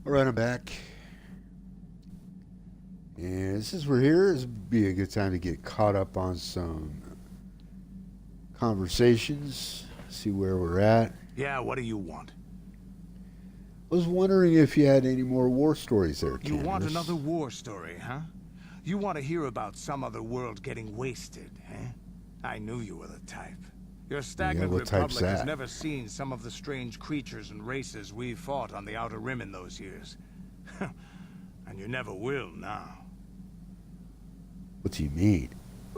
Alright, I'm back. And since we're here, this would be a good time to get caught up on some conversations, see where we're at. Yeah, what do you want? I was wondering if you had any more war stories there, You want Candace. another war story, huh? You want to hear about some other world getting wasted, eh? I knew you were the type. Your stagnant what type's republic has that? never seen some of the strange creatures and races we fought on the Outer Rim in those years. And you never will now. What do you mean?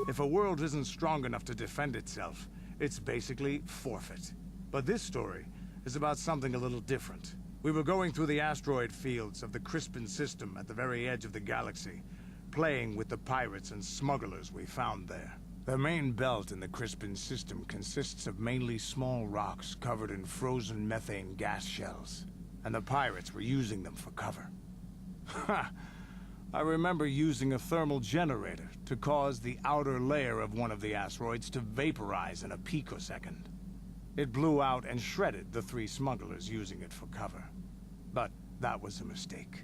If a world isn't strong enough to defend itself, it's basically forfeit. But this story is about something a little different. We were going through the asteroid fields of the Crispin system at the very edge of the galaxy, playing with the pirates and smugglers we found there. The main belt in the Crispin system consists of mainly small rocks covered in frozen methane gas shells, and the pirates were using them for cover. Ha! I remember using a thermal generator to cause the outer layer of one of the asteroids to vaporize in a picosecond. It blew out and shredded the 3 smugglers using it for cover. But that was a mistake.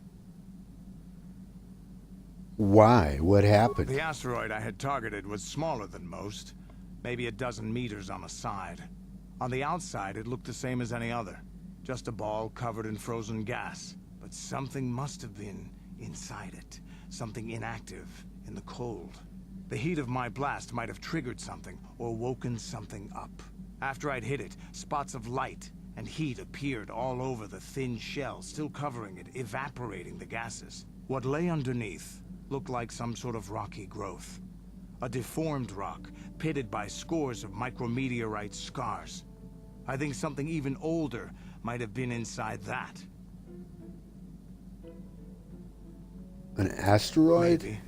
Why? What happened? The asteroid I had targeted was smaller than most, maybe a dozen meters on a side. On the outside, it looked the same as any other, just a ball covered in frozen gas. But something must have been inside it, something inactive in the cold. The heat of my blast might have triggered something or woken something up. After I'd hit it, spots of light and heat appeared all over the thin shell, still covering it, evaporating the gases. What lay underneath looked like some sort of rocky growth. A deformed rock, pitted by scores of micrometeorite scars. I think something even older might have been inside that. An asteroid? Maybe,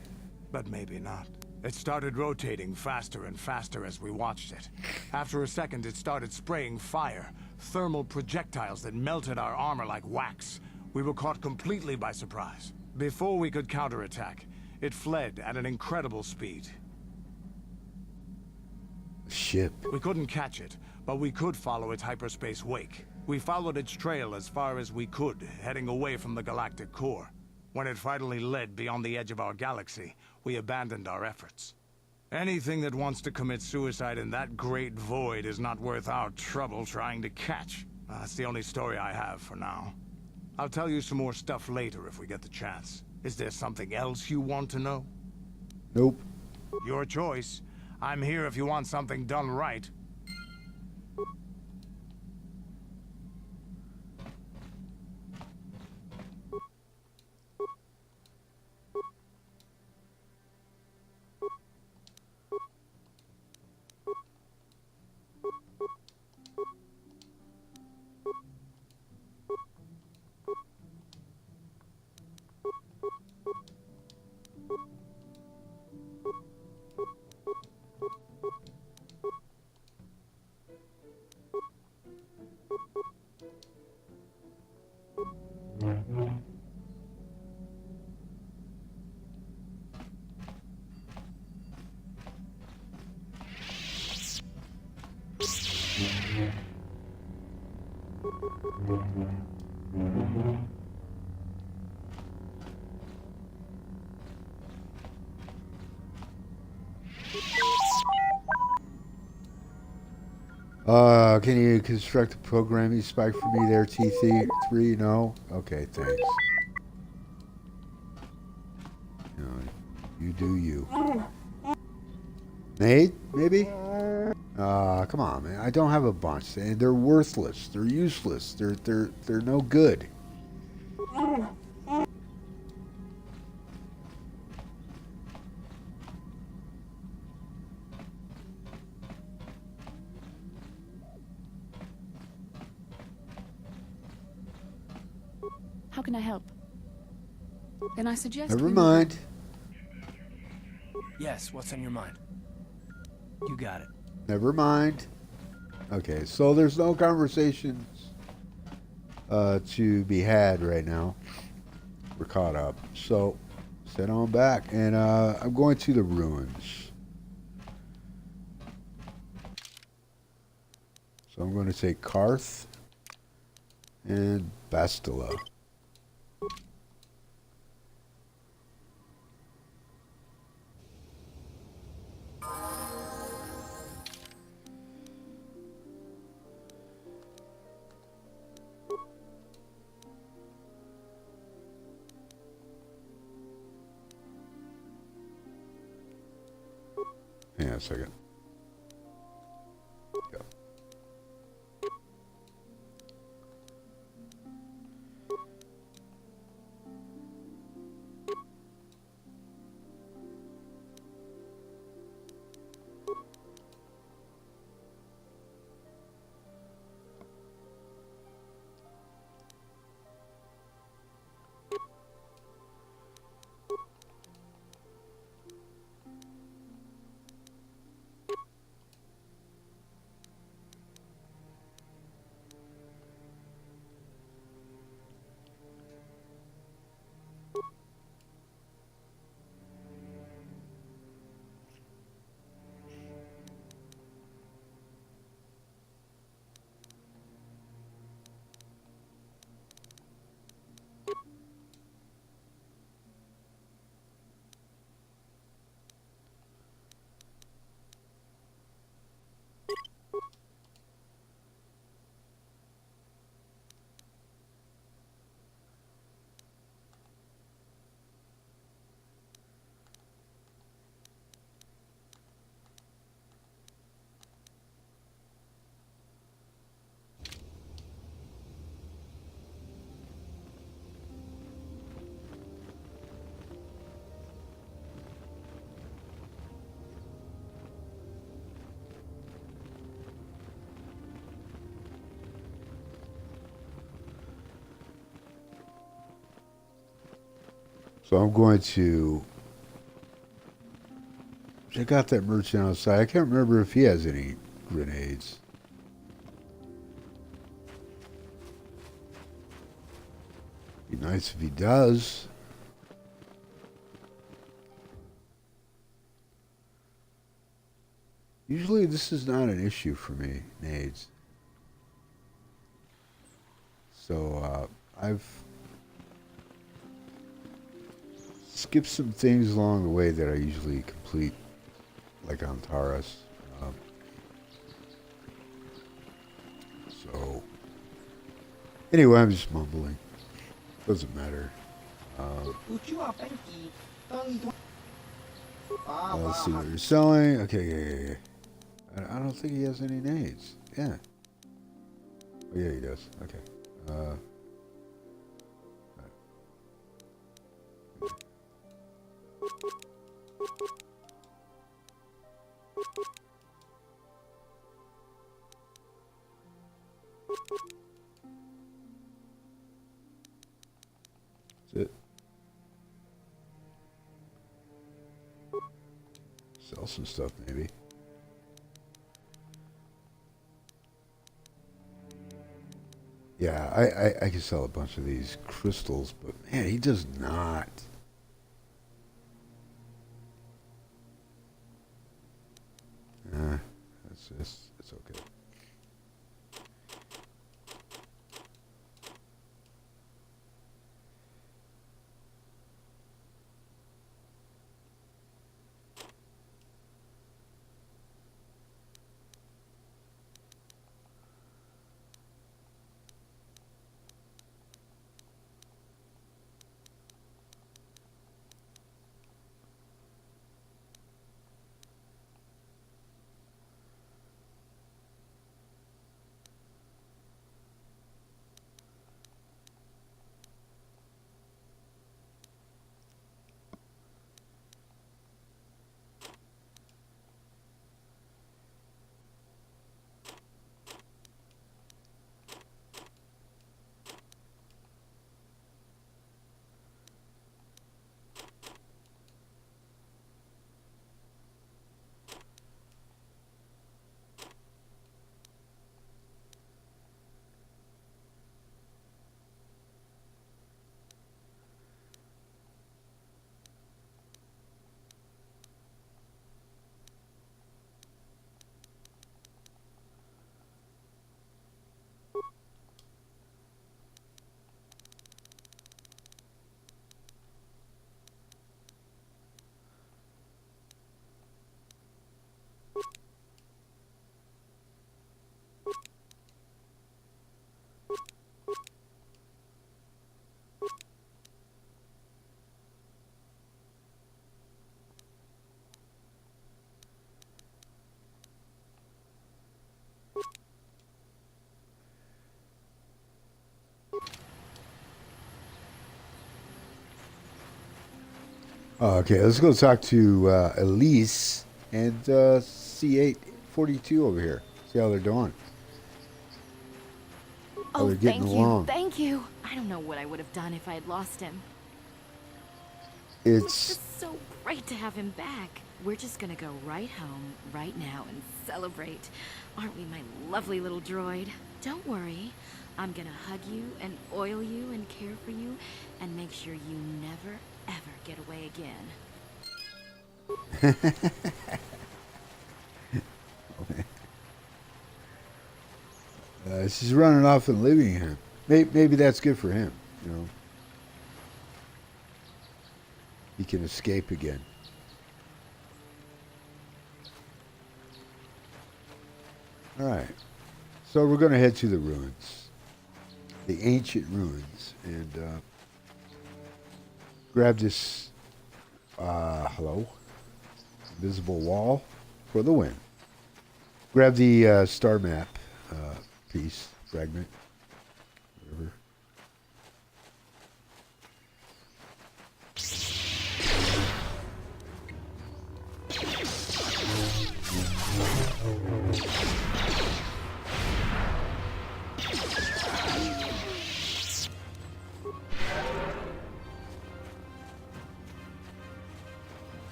but maybe not. It started rotating faster and faster as we watched it. After a second, it started spraying fire, thermal projectiles that melted our armor like wax. We were caught completely by surprise. Before we could counterattack, it fled at an incredible speed. Ship. We couldn't catch it, but we could follow its hyperspace wake. We followed its trail as far as we could, heading away from the galactic core. When it finally led beyond the edge of our galaxy, we abandoned our efforts. Anything that wants to commit suicide in that great void is not worth our trouble trying to catch. That's the only story I have for now. I'll tell you some more stuff later if we get the chance. Is there something else you want to know? Nope. Your choice. I'm here if you want something done right. Can you construct a programming spike for me there, T3? No? Okay, thanks. No, you do you. Nate, maybe? Come on, man. I don't have a bunch. And they're worthless. They're useless. They're no good. How can I help? Then I suggest Never mind. Yes, what's on your mind? You got it. Never mind. Okay, so there's no conversations to be had right now. We're caught up. So, head on back. And I'm going to the ruins. So I'm going to take Karth and Bastila. a second. Yep. So I'm going to check out that merchant outside. I can't remember if he has any grenades. Be nice if he does. Usually this is not an issue for me, nades. So I've skipped some things along the way that I usually complete, like on Taurus. So anyway, I'm just mumbling. Doesn't matter. Let's see what you're selling. Okay, yeah. I don't think he has any nades. Yeah. Oh, yeah, he does. Okay. That's it. Sell some stuff, maybe. Yeah, I can sell a bunch of these crystals, but man, he does not. It's okay. Okay, let's go talk to Elise and C842 over here. See how they're doing. How Oh, they're getting along. thank you. I don't know what I would have done if I had lost him. It's just so great to have him back. We're just gonna go right home, right now, and celebrate. Aren't we, my lovely little droid? Don't worry. I'm gonna hug you and oil you and care for you and make sure you never, ever get away again. she's running off and leaving him. Maybe that's good for him, you know. He can escape again. All right. So we're going to head to the ruins. The ancient ruins. And grab this, invisible wall for the win. Grab the star map piece, fragment, whatever.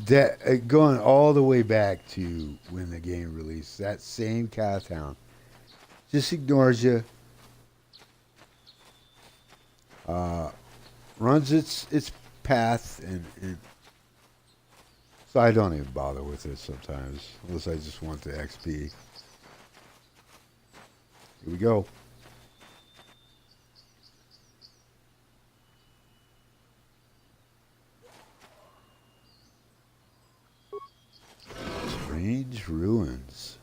That going all the way back to when the game released, that same cow town just ignores you, runs its path, and so I don't even bother with it sometimes, unless I just want the XP. Here we go. Strange ruins.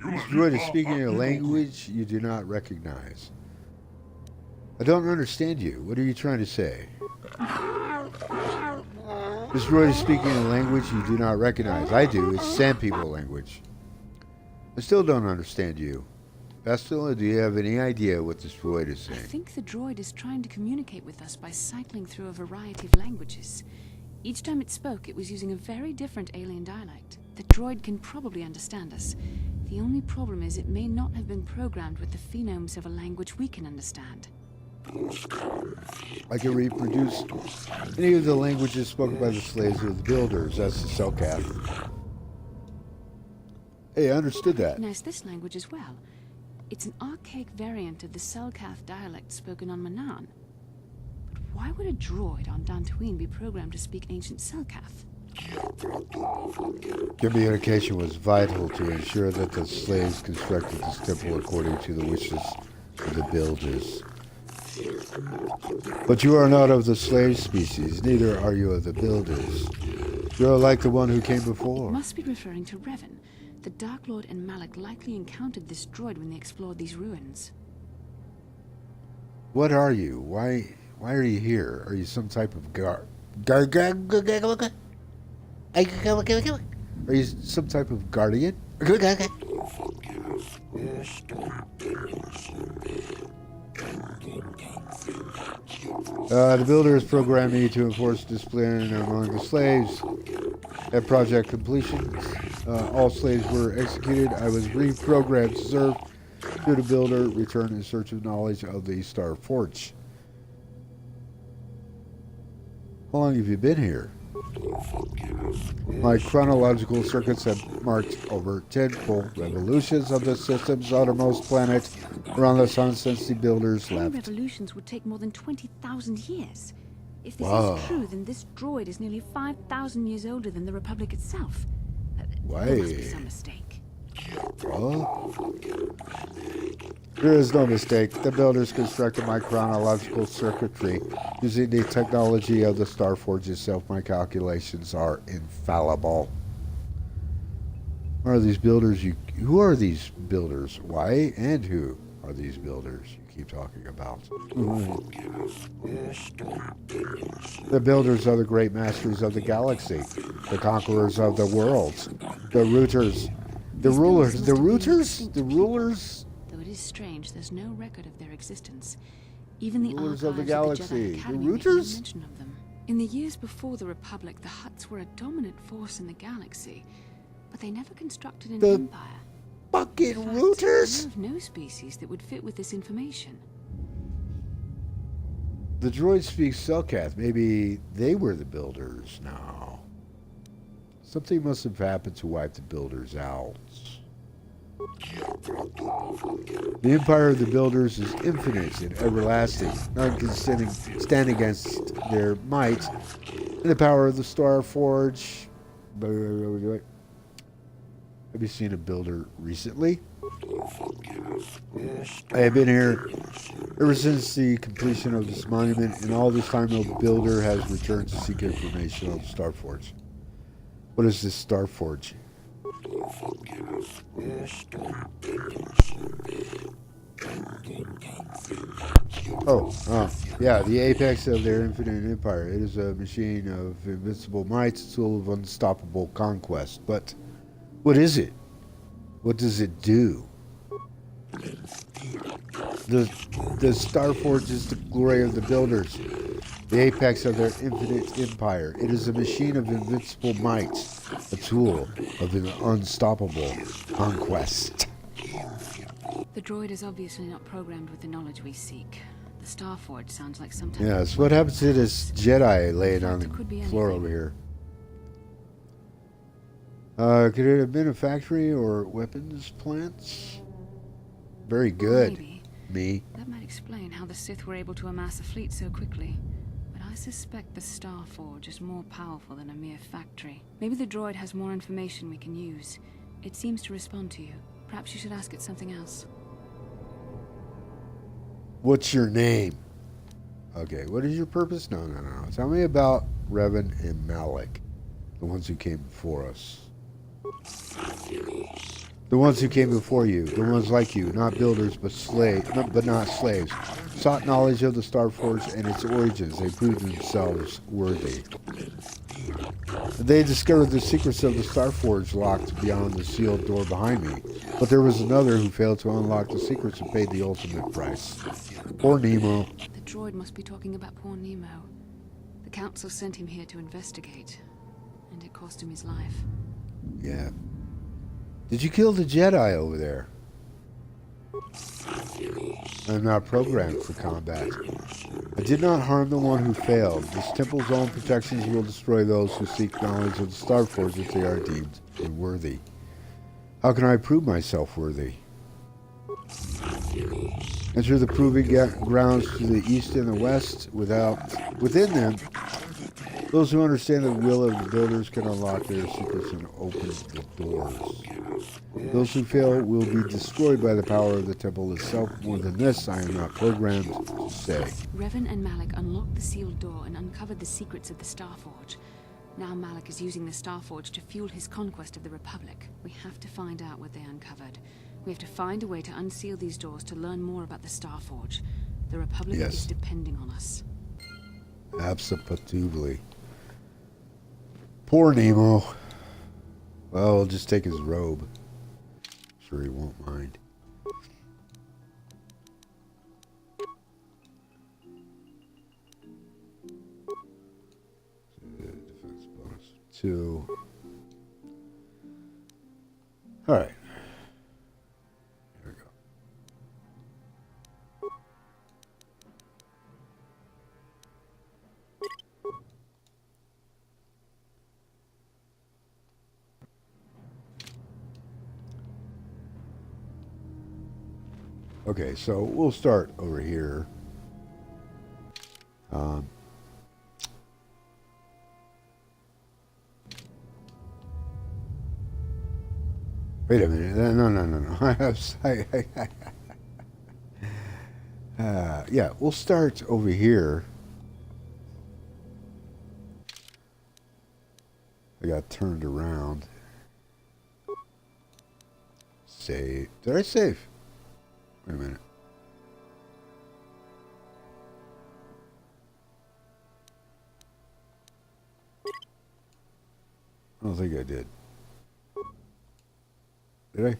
This droid is speaking a language you do not recognize. I don't understand you. What are you trying to say? This droid is speaking a language you do not recognize. I do. It's Sand People language. I still don't understand you. Bastila, do you have any idea what this droid is saying? I think the droid is trying to communicate with us by cycling through a variety of languages. Each time it spoke, it was using a very different alien dialect. The droid can probably understand us. The only problem is it may not have been programmed with the phonemes of a language we can understand. I can reproduce any of the languages spoken by the slaves or the builders. That's the Selkath. Hey, I understood that. Recognize this language as well. It's an archaic variant of the Selkath dialect spoken on Manan. But why would a droid on Dantooine be programmed to speak ancient Selkath? Communication was vital to ensure that the slaves constructed this temple according to the wishes of the builders. But you are not of the slave species, neither are you of the builders. You are like the one who came before. Must be referring to Revan. The Dark Lord and Malak likely encountered this droid when they explored these ruins. What are you? Why are you here? Are you some type of Are you some type of guardian? The builders programmed me to enforce discipline among the slaves. At project completion, all slaves were executed. I was reprogrammed to serve to the builder, return in search of knowledge of the Star Forge. How long have you been here? My chronological circuits have marked over 10 full revolutions of the system's outermost planet around the sun since the builders 10 left. revolutions would take more than 20,000 years. If this Wow. is true, then this droid is nearly 5,000 years older than the Republic itself. Why? There must be some mistake. Well, there is no mistake. The builders constructed my chronological circuitry using the technology of the Starforge itself. My calculations are infallible. Who are these builders? Who are these builders? Why and who are these builders you keep talking about? The builders are the great masters of the galaxy, the conquerors of the worlds, the rooters, the These rulers, builders the must have been rooters, extinct the people. rulers, Though it is strange, there's no record of their existence. Even the Rulers archives of the of galaxy. the The Jedi Academy make no rooters? mention of them. In the years before the Republic, the Hutts were a dominant force in the galaxy, but they never constructed an The empire. fucking In fact, rooters. I know of no species that would fit with this information. The droid speaks Selkath. Maybe they were the builders now. Something must have happened to wipe the builders out. The empire of the builders is infinite and everlasting, none can stand against their might. In the power of the Starforge. Have you seen a builder recently? I have been here ever since the completion of this monument, and all this time no builder has returned to seek information on the Starforge. What is this Starforge? Yeah, the apex of their infinite empire. It is a machine of invincible might, a tool of unstoppable conquest. But what is it? What does it do? The Starforge is the glory of the builders, the apex of their infinite empire. It is a machine of invincible might, a tool of an unstoppable conquest. The droid is obviously not programmed with the knowledge we seek. The Starforge sounds like some type of Yes, what happens to this Jedi laying on it could be the floor anything. over here? Could it have been a factory or weapons plants? Very good. Maybe. Me. That might explain how the Sith were able to amass a fleet so quickly. But I suspect the Starforge is more powerful than a mere factory. Maybe the droid has more information we can use. It seems to respond to you. Perhaps you should ask it something else. What's your name? Okay, what is your purpose? No. Tell me about Revan and Malik, the ones who came before us. The ones who came before you, the ones like you, not builders but not slaves, sought knowledge of the Starforge and its origins. They proved themselves worthy. They discovered the secrets of the Starforge locked beyond the sealed door behind me, but there was another who failed to unlock the secrets and paid the ultimate price. Poor Nemo. The droid must be talking about poor Nemo. The Council sent him here to investigate, and it cost him his life. Yeah. Did you kill the Jedi over there? I'm not programmed for combat. I did not harm the one who failed. This temple's own protections will destroy those who seek knowledge of the Starforge if they are deemed unworthy. How can I prove myself worthy? Enter the proving grounds to the east and the west. Within them, those who understand the will of the builders can unlock their secrets and open the doors. Those who fail will be destroyed by the power of the temple itself. More than this, I am not programmed to say. Revan and Malik unlocked the sealed door and uncovered the secrets of the Starforge. Now Malik is using the Starforge to fuel his conquest of the Republic. We have to find out what they uncovered. We have to find a way to unseal these doors to learn more about the Starforge. The Republic is depending on us. Absolutely. Poor Nemo. Well, we'll just take his robe. Sure he won't mind. Defense bonus 2. Alright. Here we go. Okay, so we'll start over here. Wait a minute. No. Yeah, we'll start over here. I got turned around. Save. Did I save? Wait a minute. I don't think I did. Did I?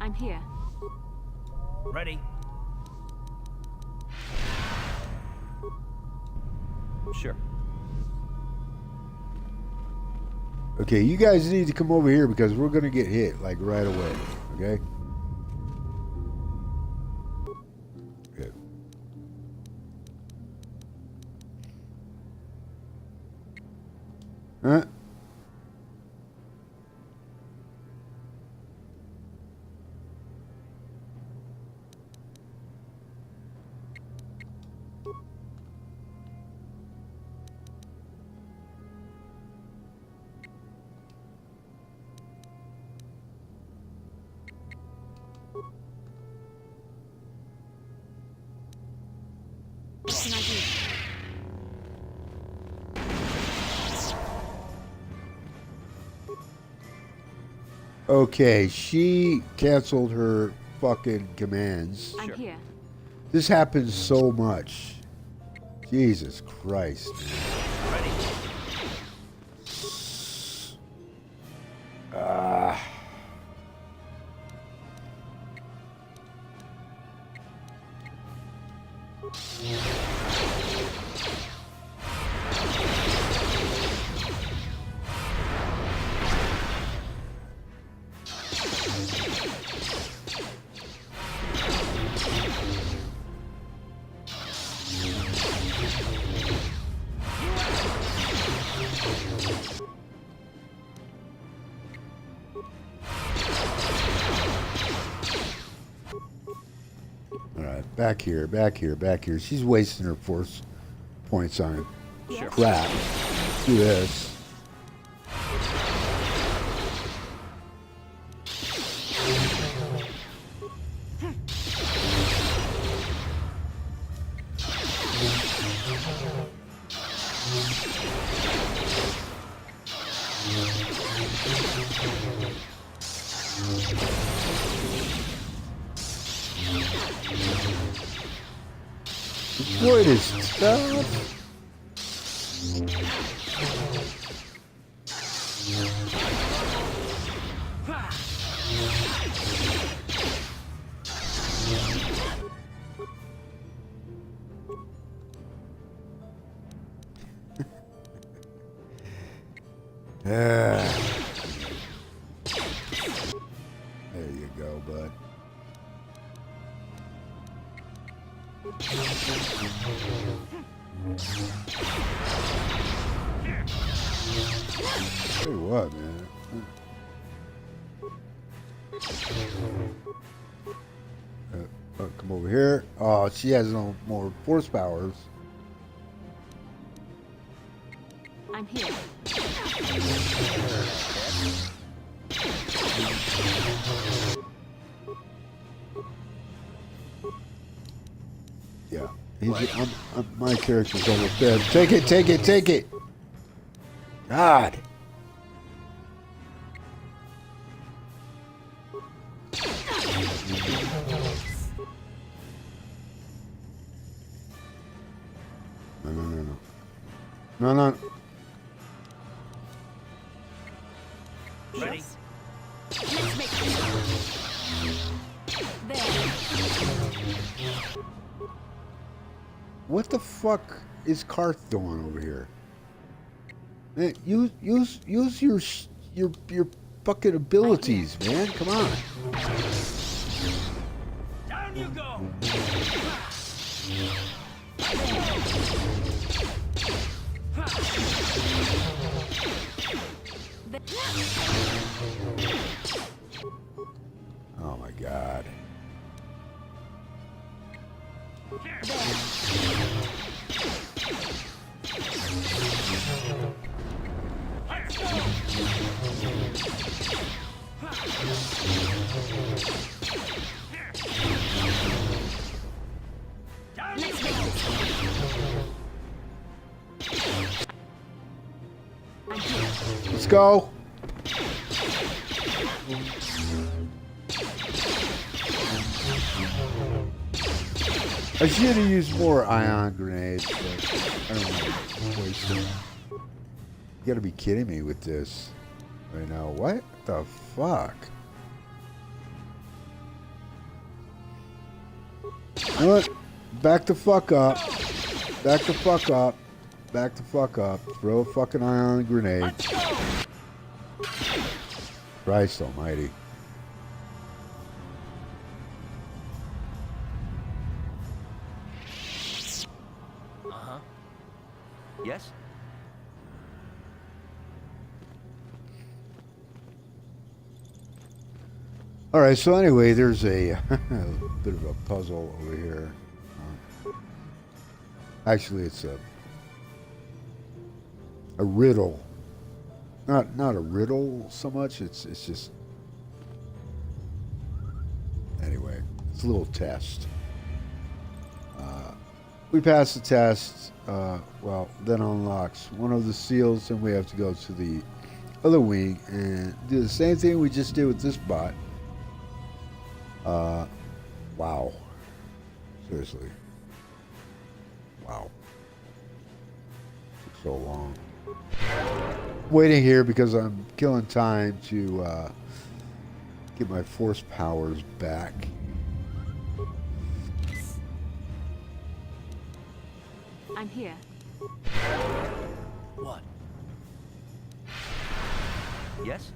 I'm here. Ready? Sure. Okay, you guys need to come over here because we're gonna get hit like right away. Okay. Good. Huh? What can I do? Okay, she canceled her fucking commands. I'm here. This happens so much. Jesus Christ, man. Ready? Alright, back here. She's wasting her force points on Sure. crap. Do this. What is stuff? There you go, bud. Tell you what, man. Come over here. Oh, she has no more force powers. I'm here. Yeah. My character's almost dead. Take it. God. No. Ready? Let's make there. What the fuck is Karth doing over here? Man, use your fucking abilities, man. Come on. Down you go! Oh my God. Down you Let's go. make this. I'm here. Let's go. I should have used more ion grenades, but I don't want to waste them. You gotta be kidding me with this right now. What the fuck? You know what? Back the fuck up. Back the fuck up. Back the fuck up. Throw a fucking ion grenade. Let's go. Christ almighty. Uh-huh. Yes? Alright, so anyway, there's a bit of a puzzle over here. Actually, it's a riddle. Not a riddle so much, it's just... Anyway, it's a little test. We pass the test, well, then unlocks one of the seals, and we have to go to the other wing and do the same thing we just did with this bot. Wow. Seriously. Wow. Took so long. Waiting here because I'm killing time to get my force powers back. I'm here. What? Yes?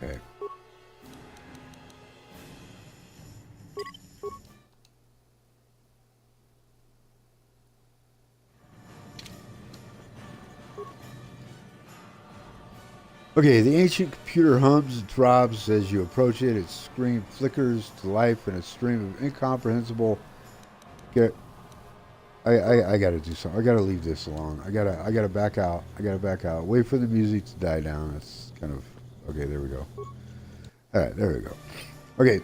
Okay. Okay, the ancient computer hums and throbs as you approach it. Its screen flickers to life in a stream of incomprehensible. I gotta do something. I gotta leave this alone. I gotta back out. I gotta back out. Wait for the music to die down. It's kind of okay. There we go. All right, there we go. Okay.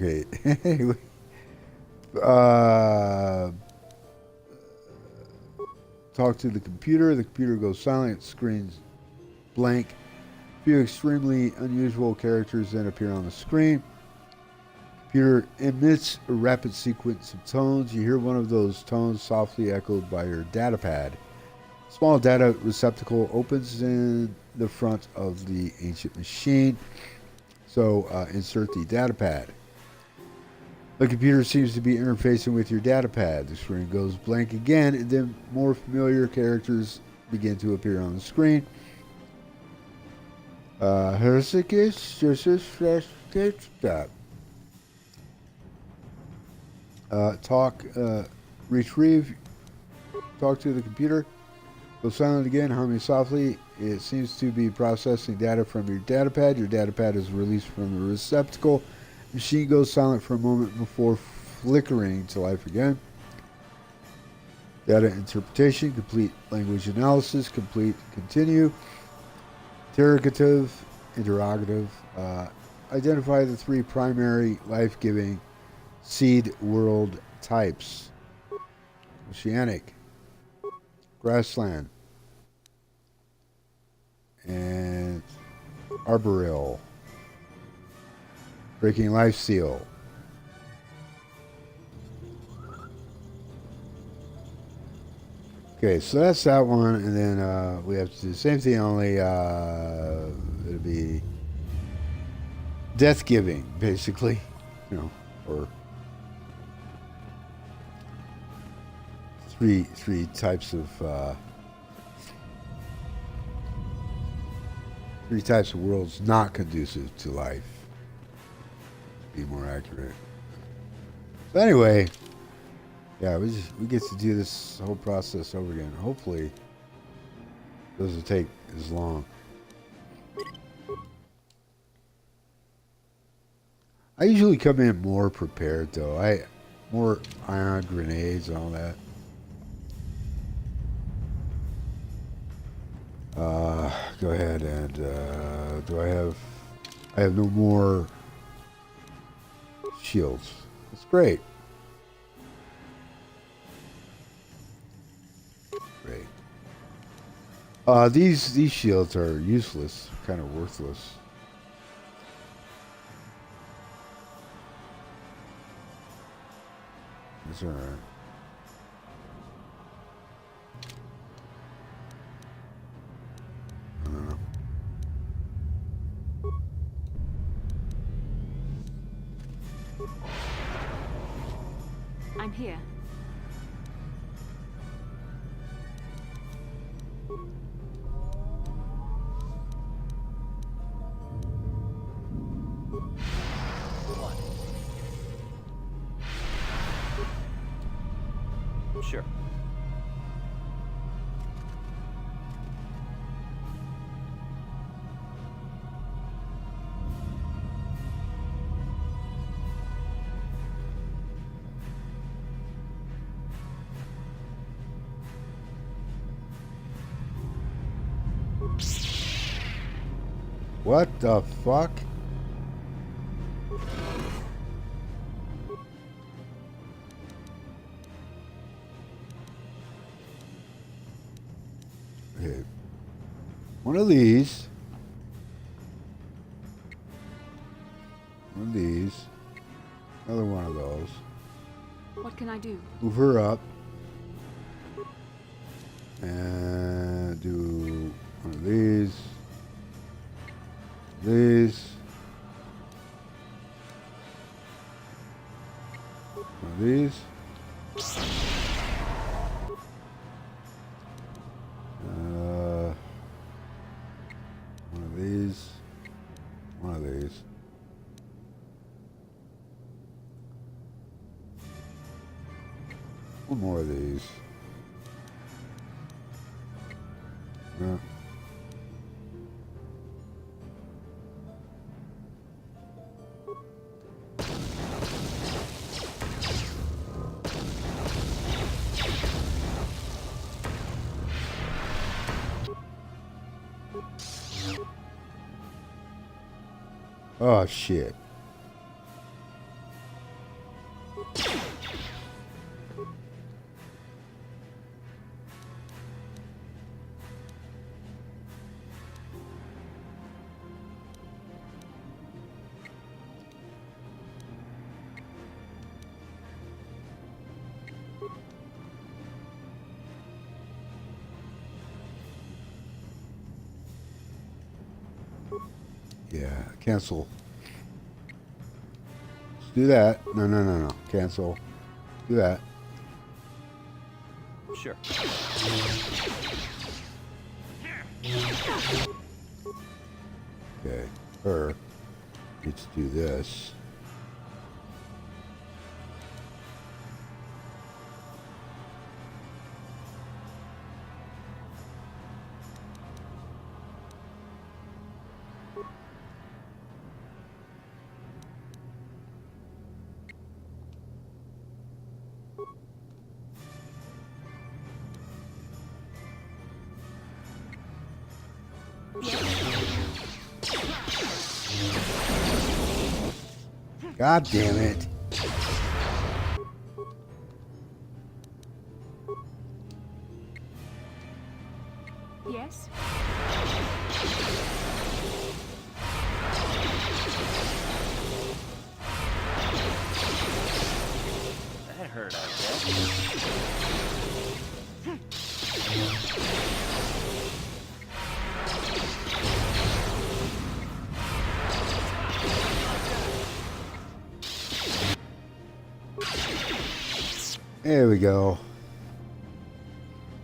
Okay. Talk to the computer. The computer goes silent. Screen's blank. A few extremely unusual characters then appear on the screen. Computer emits a rapid sequence of tones. You hear one of those tones softly echoed by your data pad. Small data receptacle opens in the front of the ancient machine. So insert the data pad. The computer seems to be interfacing with your data pad. The screen goes blank again, and then more familiar characters begin to appear on the screen. Talk, retrieve, talk to the computer. Go silent again, humming softly. It seems to be processing data from your data pad. Your data pad is released from the receptacle. Machine goes silent for a moment before flickering to life again. Data interpretation, complete language analysis, complete, continue. Interrogative, identify the three primary life-giving seed world types. Oceanic, grassland, and arboreal. Breaking life seal. Okay, so that's that one, and then we have to do the same thing, only it'll be death giving, basically, you know, or three types of worlds not conducive to life. Be more accurate. So anyway, yeah, we get to do this whole process over again. Hopefully, it doesn't take as long. I usually come in more prepared, though. More ion grenades and all that. Go ahead and do I have no more shields. That's great. Great. These shields are useless, kind of worthless. It's alright. I'm here. Sure. What the fuck? Okay. One of these. One of these. Another one of those. What can I do? Move her up. And do one of these. These. One of these. One of these. One of these. One more of these. Yeah. Oh shit. Yeah, cancel. Let's do that. No. Cancel. Do that. Sure. Okay. Her needs to do this. God damn it. Yes? That hurt, I guess. There we go.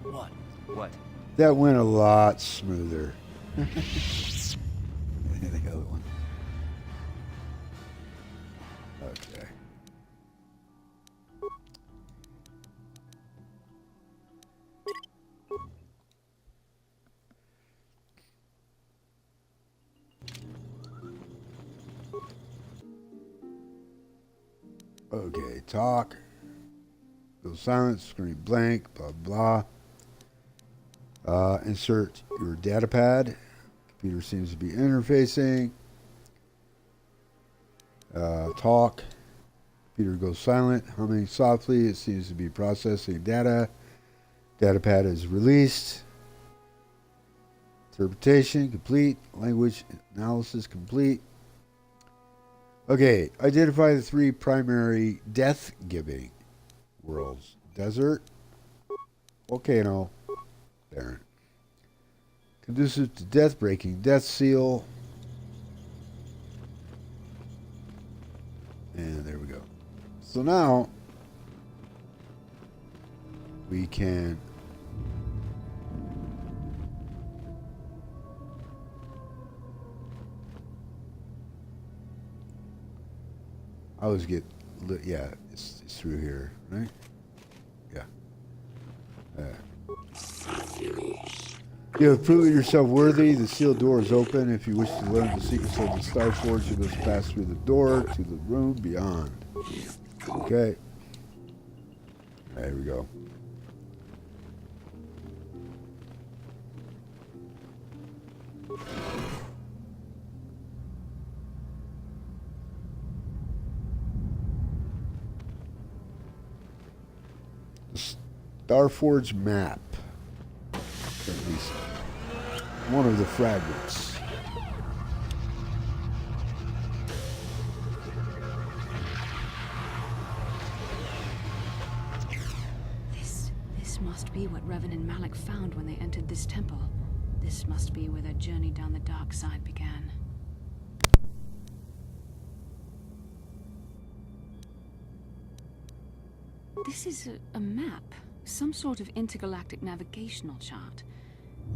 What? What? That went a lot smoother. The other one. Okay. Okay, talk. Go silent, screen blank, blah, blah. Insert your data pad. Computer seems to be interfacing. Talk. Computer goes silent, humming softly. It seems to be processing data. Data pad is released. Interpretation complete. Language analysis complete. Okay, identify the 3 primary death-giving worlds. Desert, volcano, barren. Conducive to death-breaking, death seal. And there we go. So now we can I always get yeah, it's through here, right? Yeah. You have proven yourself worthy. The sealed door is open. If you wish to learn the secrets of the Star Forge, you must pass through the door to the room beyond. Okay. There we go. Starforge map. At least one of the fragments. This must be what Revan and Malak found when they entered this temple. This must be where their journey down the dark side began. This is a map. Some sort of intergalactic navigational chart.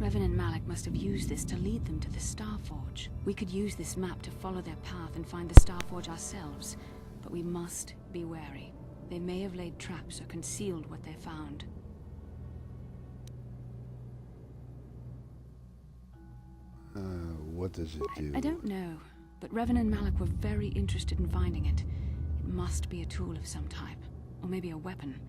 Revan and Malak must have used this to lead them to the Starforge. We could use this map to follow their path and find the Starforge ourselves, but we must be wary. They may have laid traps or concealed what they found. What does it do? I don't know, but Revan and Malak were very interested in finding it. It must be a tool of some type, or maybe a weapon.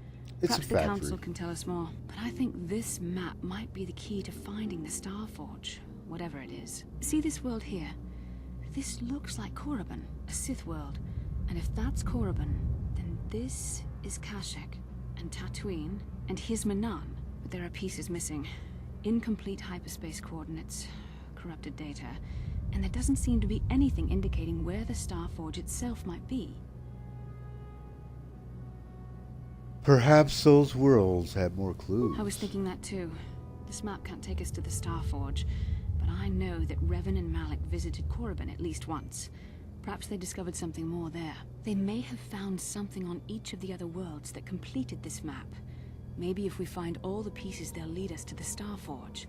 Perhaps the Council can tell us more, but I think this map might be the key to finding the Starforge, whatever it is. See this world here? This looks like Korriban, a Sith world. And if that's Korriban, then this is Kashyyyk, and Tatooine, and here's Manan. But there are pieces missing. Incomplete hyperspace coordinates, corrupted data, and there doesn't seem to be anything indicating where the Starforge itself might be. Perhaps those worlds have more clues. I was thinking that too. This map can't take us to the Starforge, but I know that Revan and Malak visited Korriban at least once. Perhaps they discovered something more there. They may have found something on each of the other worlds that completed this map. Maybe if we find all the pieces, they'll lead us to the Starforge,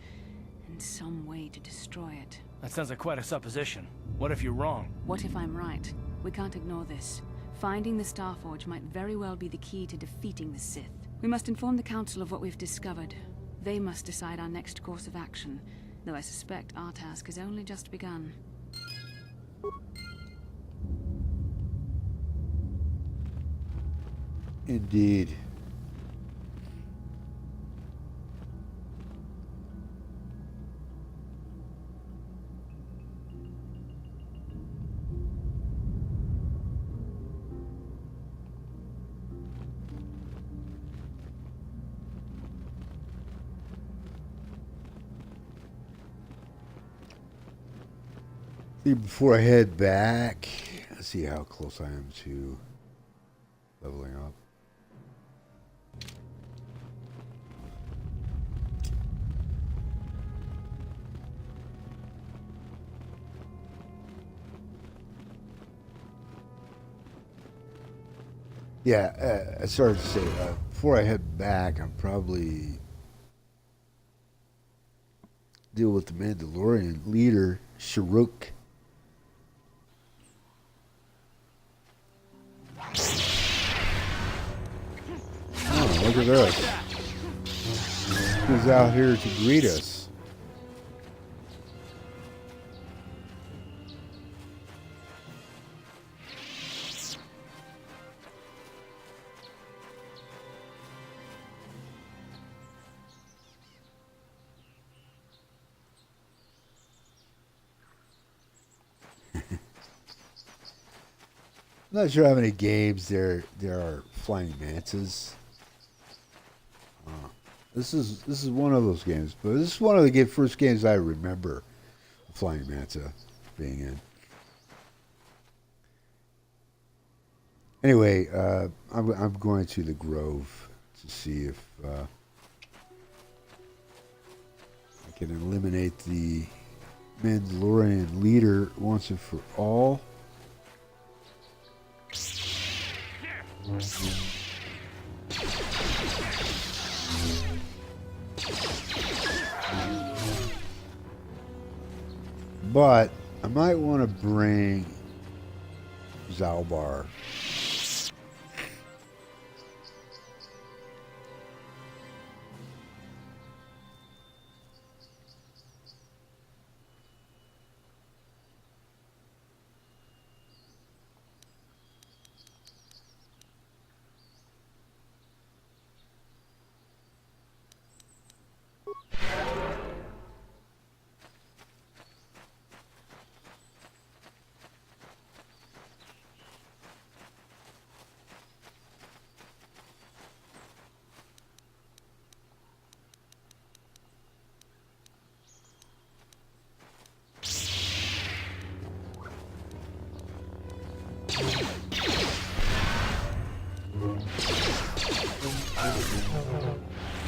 and some way to destroy it. That sounds like quite a supposition. What if you're wrong? What if I'm right? We can't ignore this. Finding the Starforge might very well be the key to defeating the Sith. We must inform the Council of what we've discovered. They must decide our next course of action, though I suspect our task has only just begun. Indeed. Before I head back, let's see how close I am to leveling up. Yeah, I started to say, before I head back, I'm probably deal with the Mandalorian leader, Sharuk. Oh, look at this. He's out here to greet us. I'm not sure how many games there are flying mantas. This is one of those games, but this is one of the first games I remember flying manta being in. Anyway, I'm going to the Grove to see if I can eliminate the Mandalorian leader once and for all. But I might want to bring Zalbar.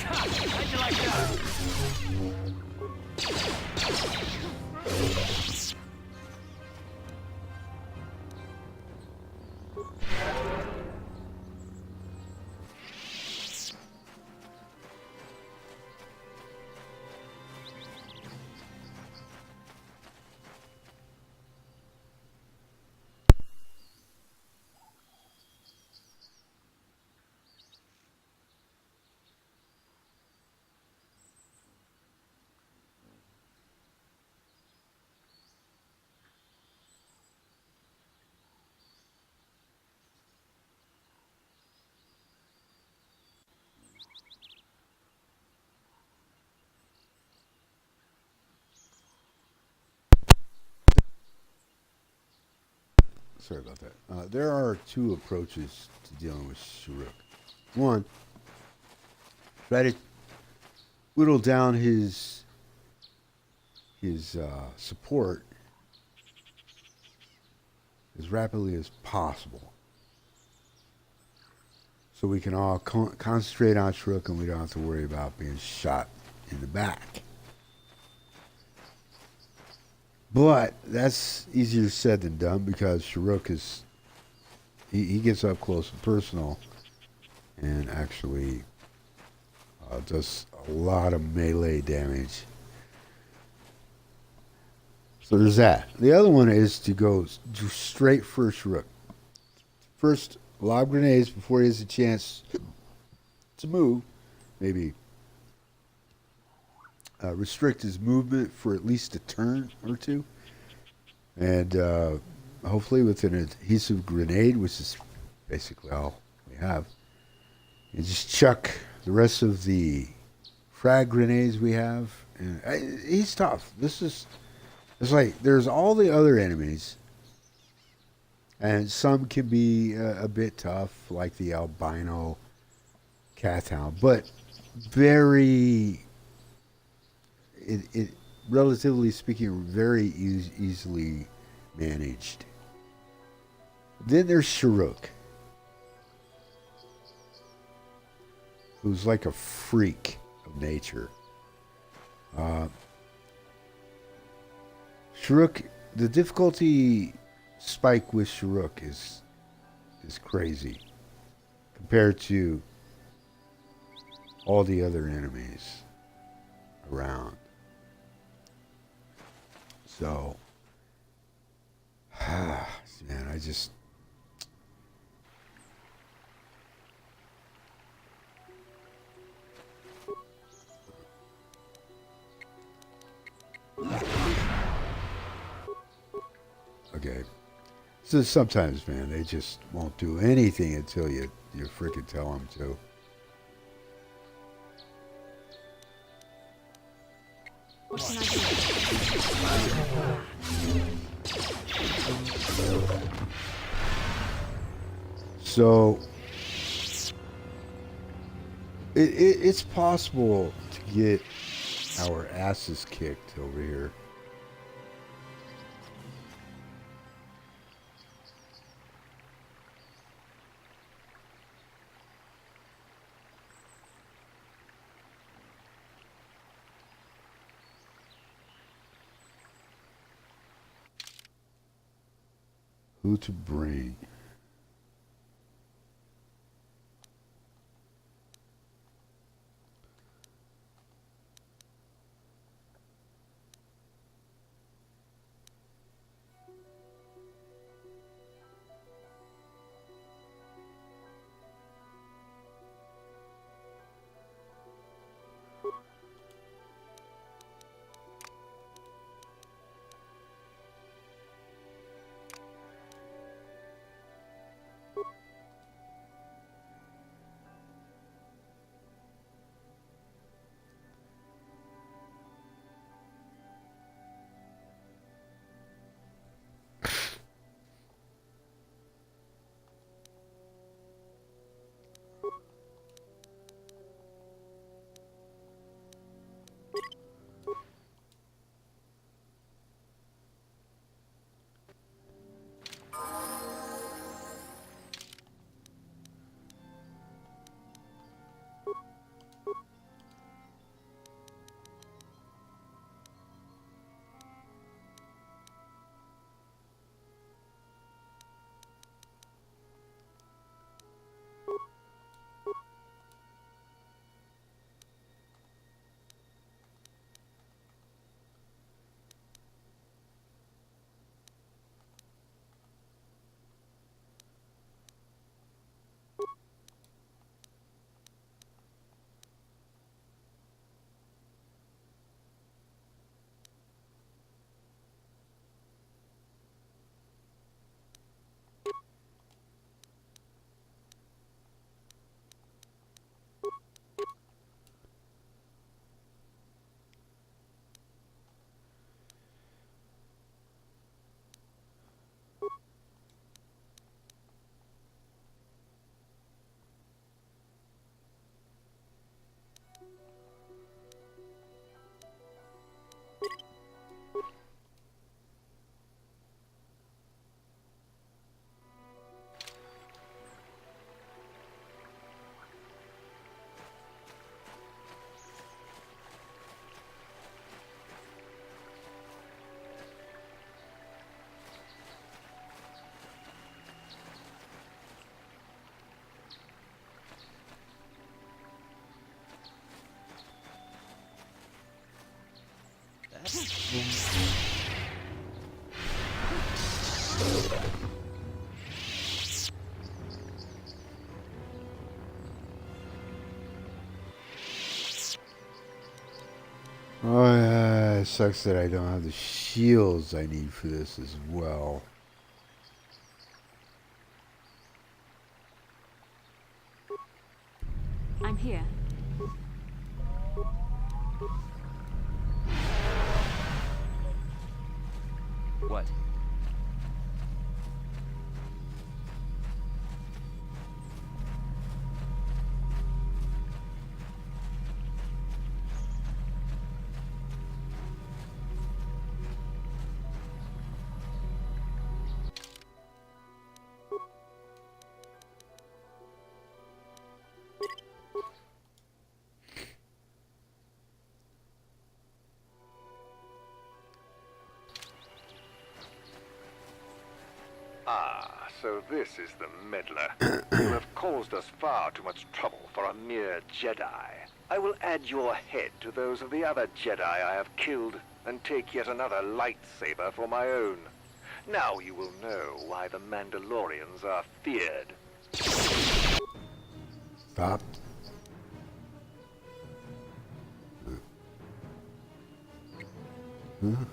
How'd you like that? Sorry about that. There are two approaches to dealing with Shuruk. One, try to whittle down his support as rapidly as possible, so we can all concentrate on Shuruk and we don't have to worry about being shot in the back. But that's easier said than done because Shuruk is he gets up close and personal and actually does a lot of melee damage. So there's that. The other one is to go straight for Shuruk. First, lob grenades before he has a chance to move. Maybe restrict his movement for at least a turn or two. And hopefully with an adhesive grenade, which is basically all we have, and just chuck the rest of the frag grenades we have. And he's tough. It's like there's all the other enemies, and some can be a bit tough, like the albino cat hound, but very... It relatively speaking, very easily managed. Then there's Shuruk, who's like a freak of nature. Shuruk, the difficulty spike with Shuruk is crazy compared to all the other enemies around. So, man, I just... Okay. So sometimes, man, they just won't do anything until you freaking tell them to. What can I do? So it's possible to get our asses kicked over here. Who to bring? Oh yeah, it sucks that I don't have the shields I need for this as well. I'm here. What? Ah, so this is the meddler. You have caused us far too much trouble for a mere Jedi. I will add your head to those of the other Jedi I have killed, and take yet another lightsaber for my own. Now you will know why the Mandalorians are feared. Stop. Huh?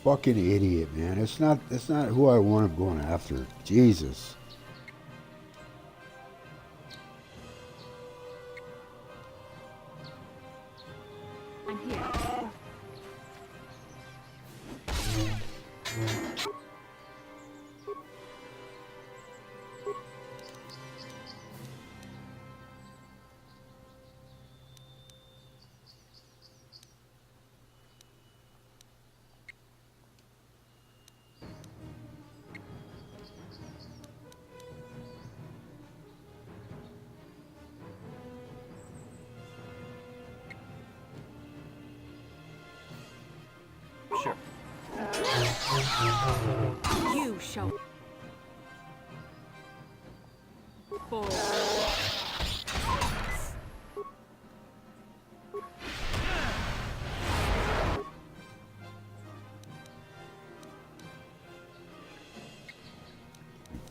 Fucking idiot, man. It's not who I want him going after. Jesus. I'm here. Sure. You shall. Fall.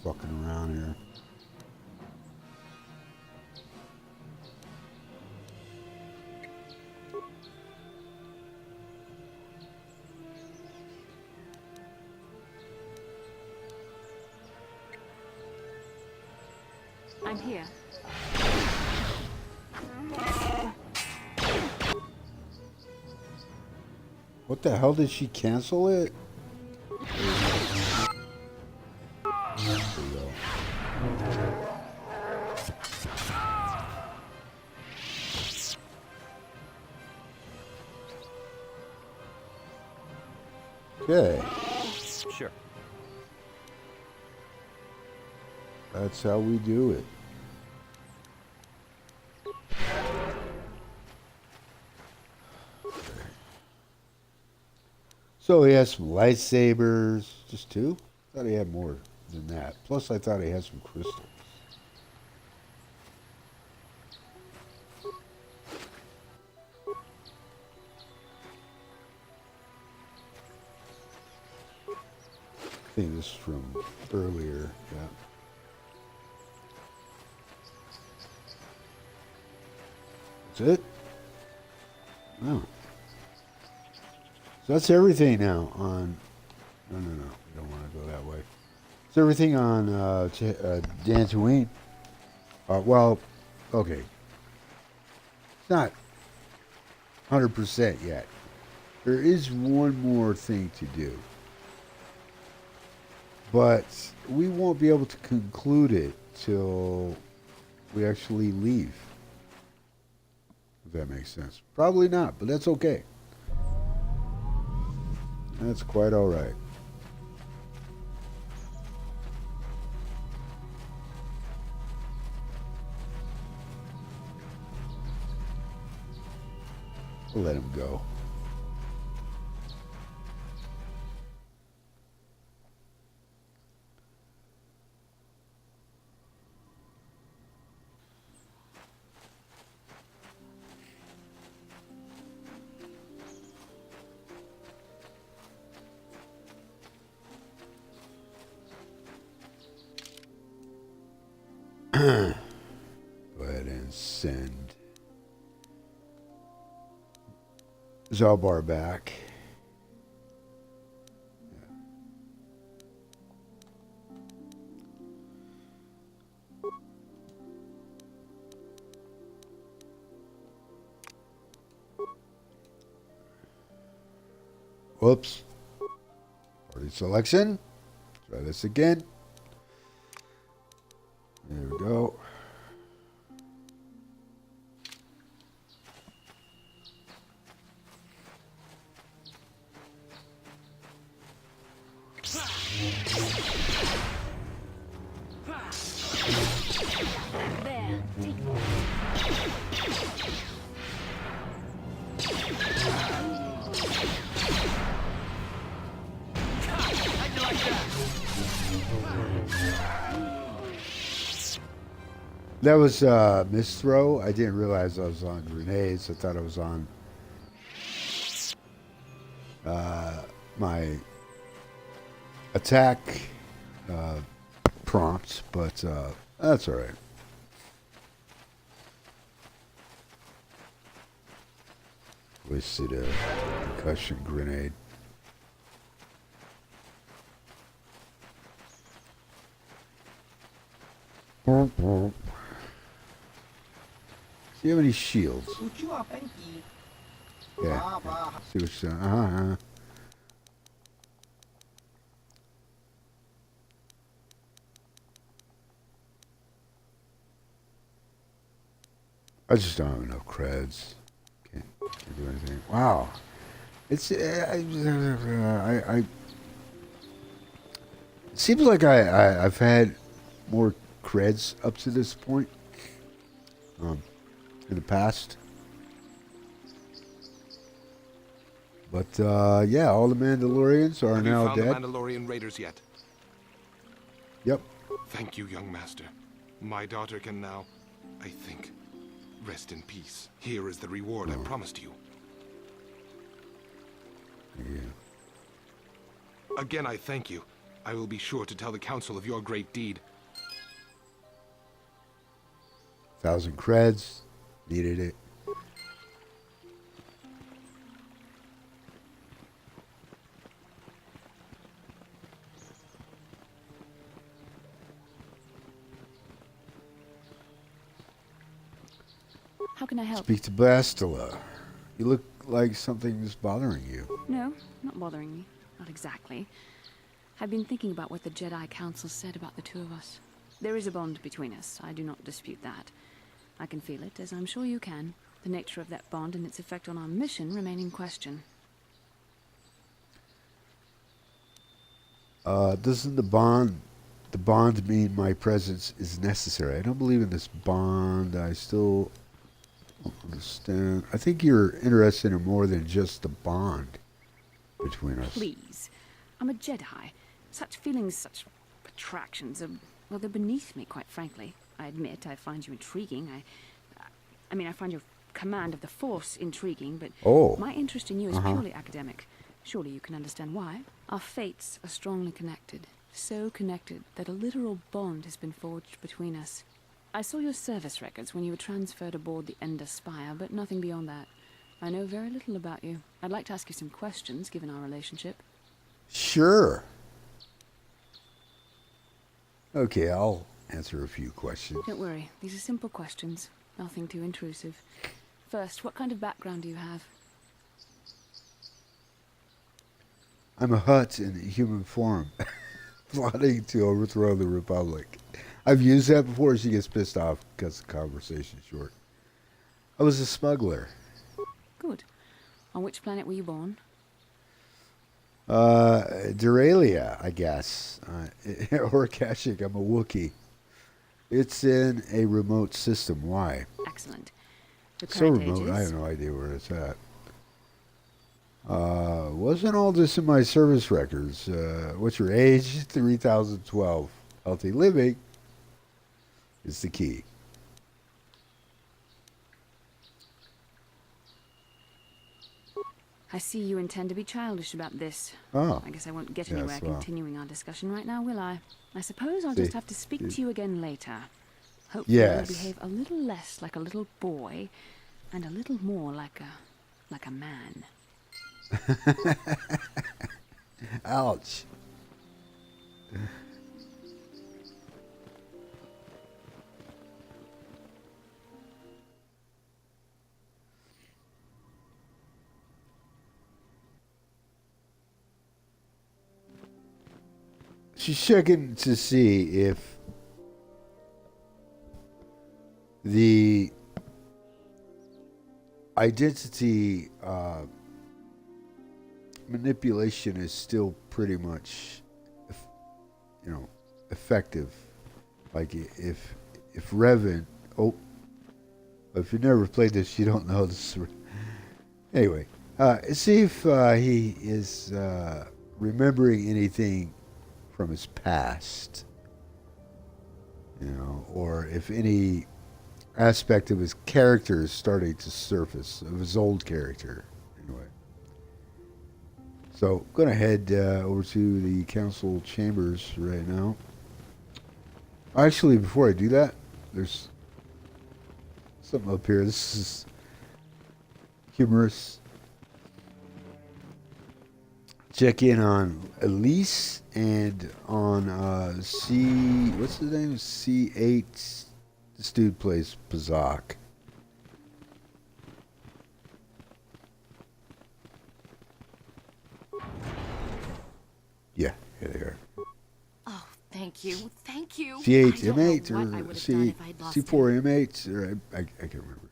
Fucking around here. I'm here. What the hell, did she cancel it? There we go. Okay, Sure. that's how we do it. So he has some lightsabers, just two? I thought he had more than that. Plus I thought he had some crystals. I think this is from earlier, yeah. That's it? Oh. So that's everything now on... No, we don't want to go that way. It's everything on Dantooine. Well, okay. It's not 100% yet. There is one more thing to do. But we won't be able to conclude it till we actually leave. If that makes sense. Probably not, but that's okay. That's quite all right. We'll let him go. Go ahead and send Zalbar back. Whoops. Party selection. Try this again. There we go. How'd you like that? That was a misthrow. I didn't realize I was on grenades. I thought I was on my attack prompt, but that's all right. Wasted a concussion grenade. Do you have any shields? Yeah. See what's I just don't have enough creds. Can't do anything. Wow. It's it seems like I've had more creds up to this point in the past. But yeah, all the Mandalorians are now Have you dead. found the Mandalorian raiders yet? Yep. Thank you, young master. My daughter can now, I think, rest in peace. Here is the reward I promised you. Yeah. Again, I thank you. I will be sure to tell the council of your great deed. 1,000 creds. Needed it. How can I help? Speak to Bastila. You look like something's bothering you. No, not bothering me. Not exactly. I've been thinking about what the Jedi Council said about the two of us. There is a bond between us. I do not dispute that. I can feel it, as I'm sure you can. The nature of that bond and its effect on our mission remain in question. Doesn't the bond mean my presence is necessary? I don't believe in this bond. I still don't understand. I think you're interested in more than just the bond between us. Please. I'm a Jedi. Such feelings, such attractions are, well, they're beneath me, quite frankly. I admit I find you intriguing. I mean, I find your command of the Force intriguing, but my interest in you is purely academic. Surely you can understand why. Our fates are strongly connected. So connected that a literal bond has been forged between us. I saw your service records when you were transferred aboard the Ender Spire, but nothing beyond that. I know very little about you. I'd like to ask you some questions, given our relationship. Sure. Okay, I'll answer a few questions. Don't worry, these are simple questions. Nothing too intrusive. First, what kind of background do you have? I'm a Hutt in human form, plotting to overthrow the Republic. I've used that before. She gets pissed off because the conversation's short. I was a smuggler. Good. On which planet were you born? Duralia, I guess. Or Kashyyyk, I'm a Wookiee. It's in a remote system. Why? Excellent. Your So current remote, age I is? have no idea where it's at. Wasn't all this in my service records? What's your age? 3012. Healthy living is the key. I see you intend to be childish about this. Oh. I guess I won't get Yes, anywhere well. continuing our discussion right now, will I? I suppose I'll See, just have to speak you- to you again later. Hopefully Yes. you'll behave a little less like a little boy and a little more like a man. Ouch. She's checking to see if the identity manipulation is still pretty much, effective. Like if Revan, If you never played this, you don't know this. Anyway, see if he is remembering anything from his past, you know, or if any aspect of his character is starting to surface, of his old character, anyway. So, I'm going to head over to the council chambers right now. Actually, before I do that, there's something up here. This is humorous. Check in on Elise and on C. What's his name? C8. This dude plays Pazak. Yeah, here they are. Oh, thank you. Thank you. C8 M8 or C4 M8 or I can't remember.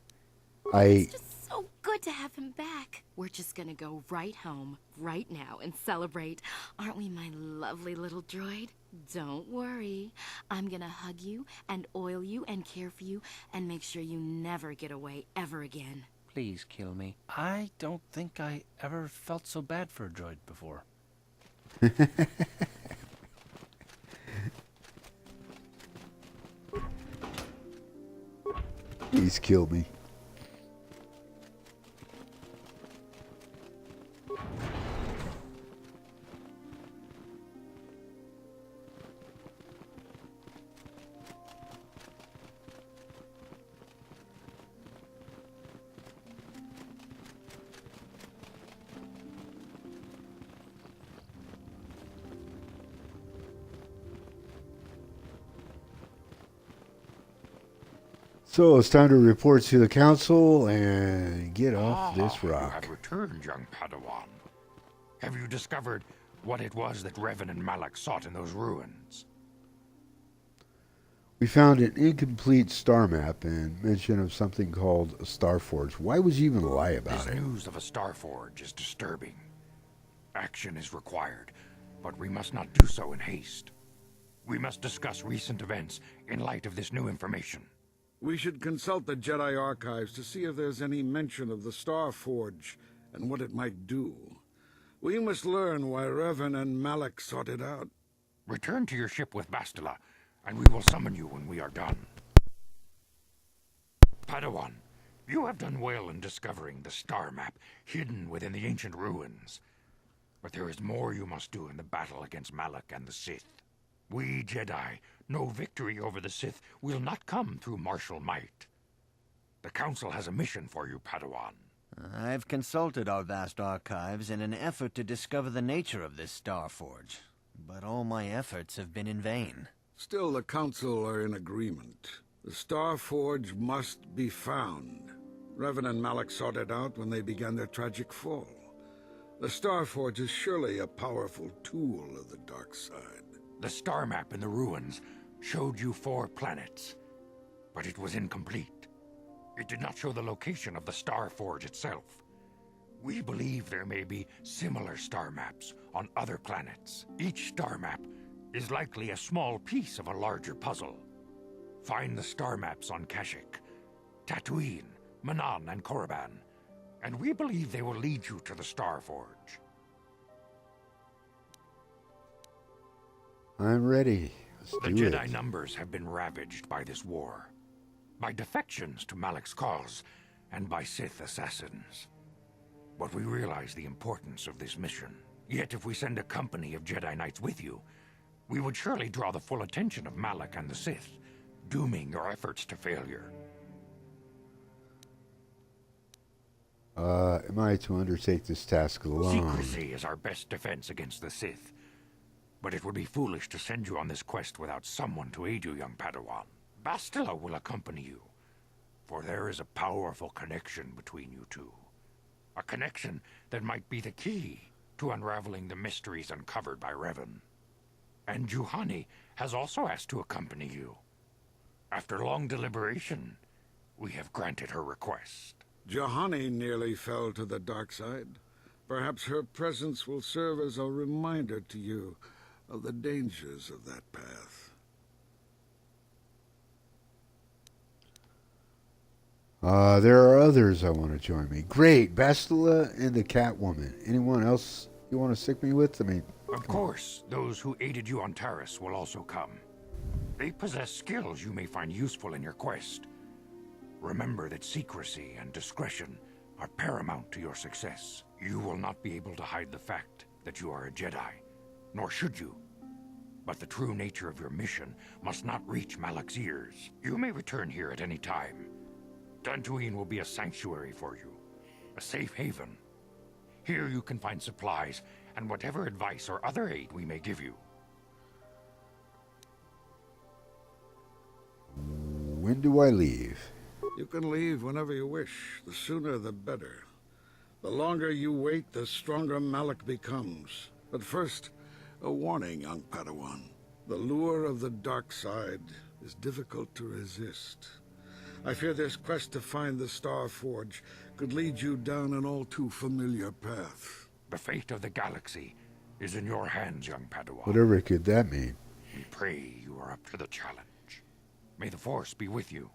It's just so good to have him back. We're just gonna go right home, right now, and celebrate. Aren't we, my lovely little droid? Don't worry. I'm gonna hug you and oil you and care for you and make sure you never get away ever again. Please kill me. I don't think I ever felt so bad for a droid before. Please kill me. So it's time to report to the council and get off this rock. You have returned, young Padawan. Have you discovered what it was that Revan and Malak sought in those ruins? We found an incomplete star map and mention of something called a Star Forge. Why would you even lie about This it? news of a Star Forge is disturbing. Action is required, but we must not do so in haste. We must discuss recent events in light of this new information. We should consult the Jedi archives to see if there's any mention of the Star Forge and what it might do. We must learn why Revan and Malak sought it out. Return to your ship with Bastila, and we will summon you when we are done. Padawan, you have done well in discovering the star map hidden within the ancient ruins. But there is more you must do in the battle against Malak and the Sith. We Jedi know victory over the Sith will not come through martial might. The Council has a mission for you, Padawan. I've consulted our vast archives in an effort to discover the nature of this Star Forge, but all my efforts have been in vain. Still, the Council are in agreement. The Star Forge must be found. Revan and Malak sought it out when they began their tragic fall. The Star Forge is surely a powerful tool of the dark side. The star map in the ruins showed you 4 planets, but it was incomplete. It did not show the location of the Star Forge itself. We believe there may be similar star maps on other planets. Each star map is likely a small piece of a larger puzzle. Find the star maps on Kashyyyk, Tatooine, Manan, and Korriban, and we believe they will lead you to the Star Forge. I'm ready. The Jedi numbers have been ravaged by this war, by defections to Malak's cause, and by Sith assassins. But we realize the importance of this mission. Yet if we send a company of Jedi Knights with you, we would surely draw the full attention of Malak and the Sith, dooming your efforts to failure. Am I to undertake this task alone? Secrecy is our best defense against the Sith. But it would be foolish to send you on this quest without someone to aid you, young Padawan. Bastila will accompany you, for there is a powerful connection between you two. A connection that might be the key to unraveling the mysteries uncovered by Revan. And Juhani has also asked to accompany you. After long deliberation, we have granted her request. Juhani nearly fell to the dark side. Perhaps her presence will serve as a reminder to you of the dangers of that path. There are others I want to join me. Great, Bastila and the Catwoman. Anyone else you want to stick me with? I mean, of course, those who aided you on Taris will also come. They possess skills you may find useful in your quest. Remember that secrecy and discretion are paramount to your success. You will not be able to hide the fact that you are a Jedi, nor should you. But the true nature of your mission must not reach Malak's ears. You may return here at any time. Dantooine will be a sanctuary for you, a safe haven. Here you can find supplies and whatever advice or other aid we may give you. When do I leave? You can leave whenever you wish. The sooner the better. The longer you wait, the stronger Malak becomes. But first, a warning, young Padawan. The lure of the dark side is difficult to resist. I fear this quest to find the Star Forge could lead you down an all too familiar path. The fate of the galaxy is in your hands, young Padawan. Whatever could that mean? We pray you are up to the challenge. May the Force be with you.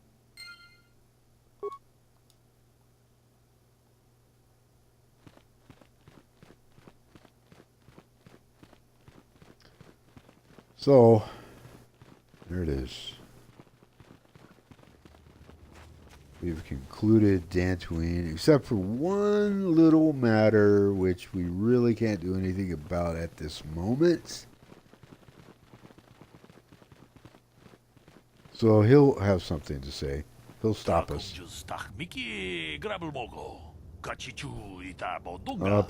So, there it is. We've concluded Dantooine, except for one little matter which we really can't do anything about at this moment. So he'll have something to say. He'll stop us.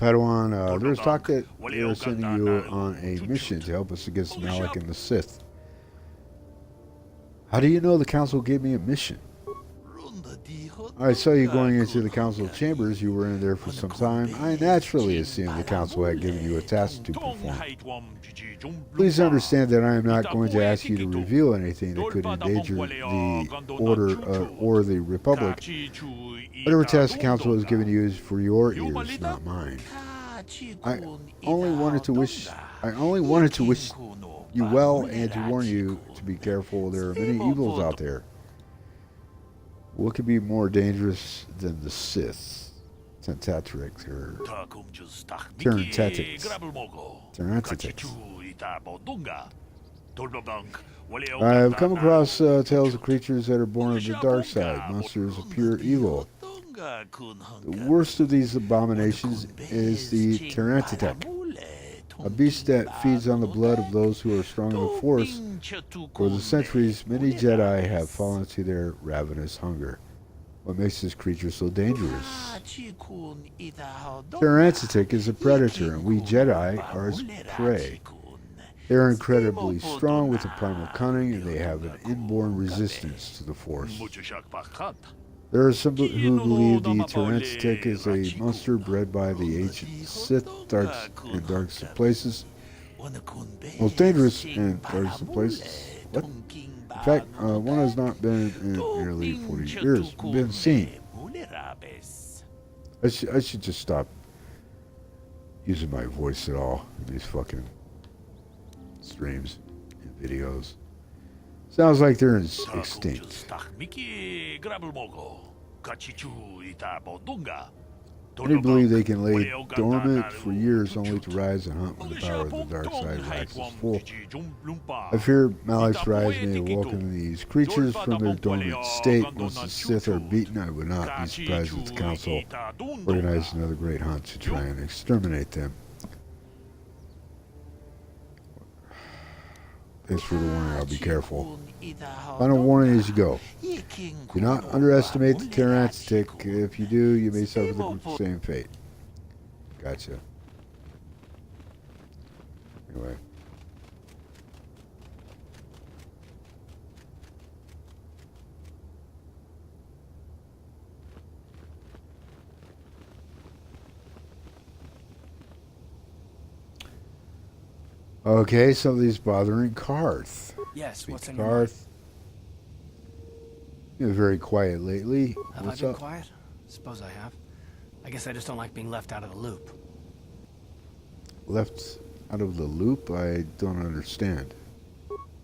Padawan, there's talk that they're sending you on a mission to help us against Malak and the Sith. How do you know the Council gave me a mission? I saw you going into the Council chambers. You were in there for some time. I naturally assumed the Council had given you a task to perform. Please understand that I am not going to ask you to reveal anything that could endanger the Order or the Republic. Whatever task the Council has given you is for your ears, not mine. I only wanted to wish you well and to warn you to be careful. There are many evils out there. What could be more dangerous than the Sith? Tentatrix or Terrantetics. I have come across tales of creatures that are born of the dark side, monsters of pure evil. The worst of these abominations is the Terrantetek, a beast that feeds on the blood of those who are strong in the Force. For the centuries, many Jedi have fallen to their ravenous hunger. What makes this creature so dangerous? Terrantetek is a predator, and we Jedi are its prey. They are incredibly strong with a primal cunning, and they have an inborn resistance to the Force. There are some who believe the Terrantetek is a monster bred by the ancient Sith, and darkest of places. Most dangerous and darkest of places. What? In fact, one has not been in nearly 40 years. Been seen. I should just stop using my voice at all in these fucking streams and videos. Sounds like they're extinct. Many believe they can lay dormant for years only to rise and hunt when the power of the dark side waxes full. I fear Malak's rise may awaken these creatures from their dormant state. Once the Sith are beaten, I would not be surprised if the Council organized another great hunt to try and exterminate them. Thanks for the warning, I'll be careful. Final warning as you go. Do not underestimate the Terrantetek. If you do, you may suffer the same fate. Gotcha. Anyway. Okay, somebody's bothering Karth. Yes, what's in Karth? You've been very quiet lately. Have What's I been up? quiet? Suppose I have. I guess I just don't like being left out of the loop. Left out of the loop? I don't understand.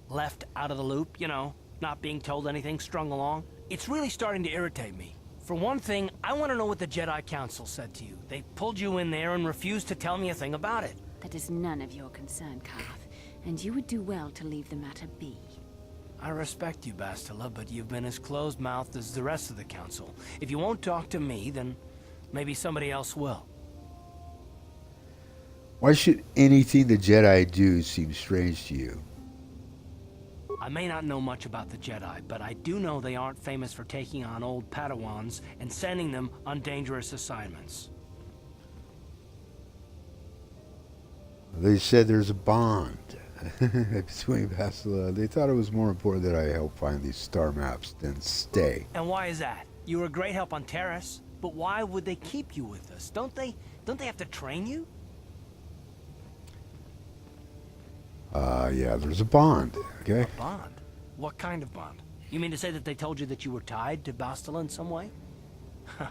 Left out of the loop, you know, not being told anything, strung along. It's really starting to irritate me. For one thing, I want to know what the Jedi Council said to you. They pulled you in there and refused to tell me a thing about it. That is none of your concern, Karth, and you would do well to leave the matter be. I respect you, Bastila, but you've been as closed-mouthed as the rest of the Council. If you won't talk to me, then maybe somebody else will. Why should anything the Jedi do seem strange to you? I may not know much about the Jedi, but I do know they aren't famous for taking on old Padawans and sending them on dangerous assignments. They said there's a bond between Bastila. They thought it was more important that I help find these star maps than stay. And why is that? You were a great help on Terrace, but why would they keep you with us? Don't they have to train you? Yeah, there's a bond, okay? A bond? What kind of bond? You mean to say that they told you that you were tied to Bastila in some way? I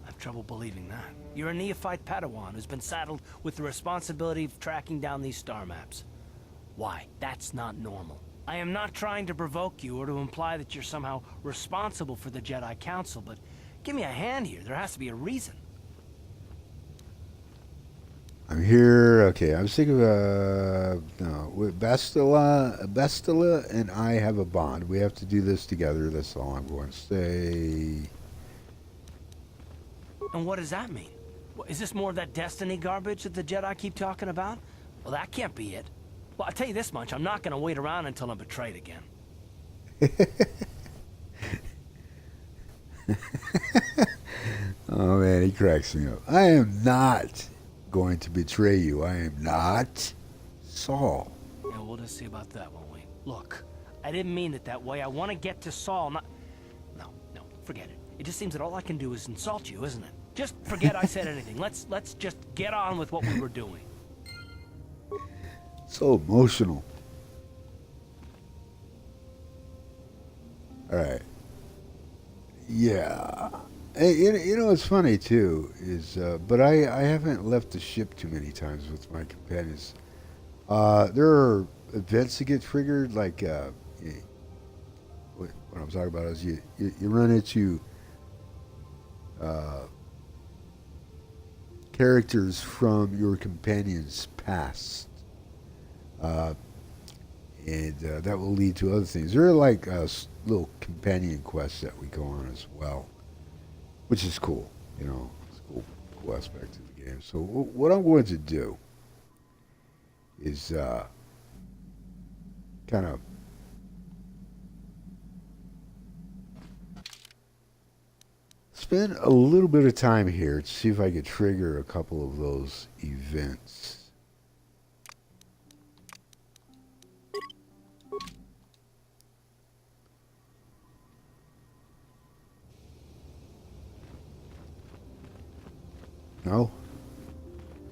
have trouble believing that. You're a neophyte Padawan who's been saddled with the responsibility of tracking down these star maps. Why? That's not normal. I am not trying to provoke you or to imply that you're somehow responsible for the Jedi Council, but give me a hand here. There has to be a reason. I'm here. Okay, I was thinking of no, with Bastila and I have a bond. We have to do this together. That's all I'm going to say. And what does that mean? Is this more of that destiny garbage that the Jedi keep talking about? Well, that can't be it. Well, I'll tell you this much. I'm not going to wait around until I'm betrayed again. Oh, man, he cracks me up. I am not going to betray you. I am not Saul. Yeah, we'll just see about that, won't we? Look, I didn't mean it that way. I want to get to Saul, not... No, forget it. It just seems that all I can do is insult you, isn't it? Just forget I said anything. Let's just get on with what we were doing. So emotional. All right. Yeah. Hey, you know what's funny too is, but I haven't left the ship too many times with my companions. There are events that get triggered, like what I'm talking about is you run into characters from your companion's past, and that will lead to other things. There are like little companion quests that we go on as well, which is cool. You know, it's a cool aspect of the game. So what I'm going to do is kind of spend a little bit of time here to see if I could trigger a couple of those events. No?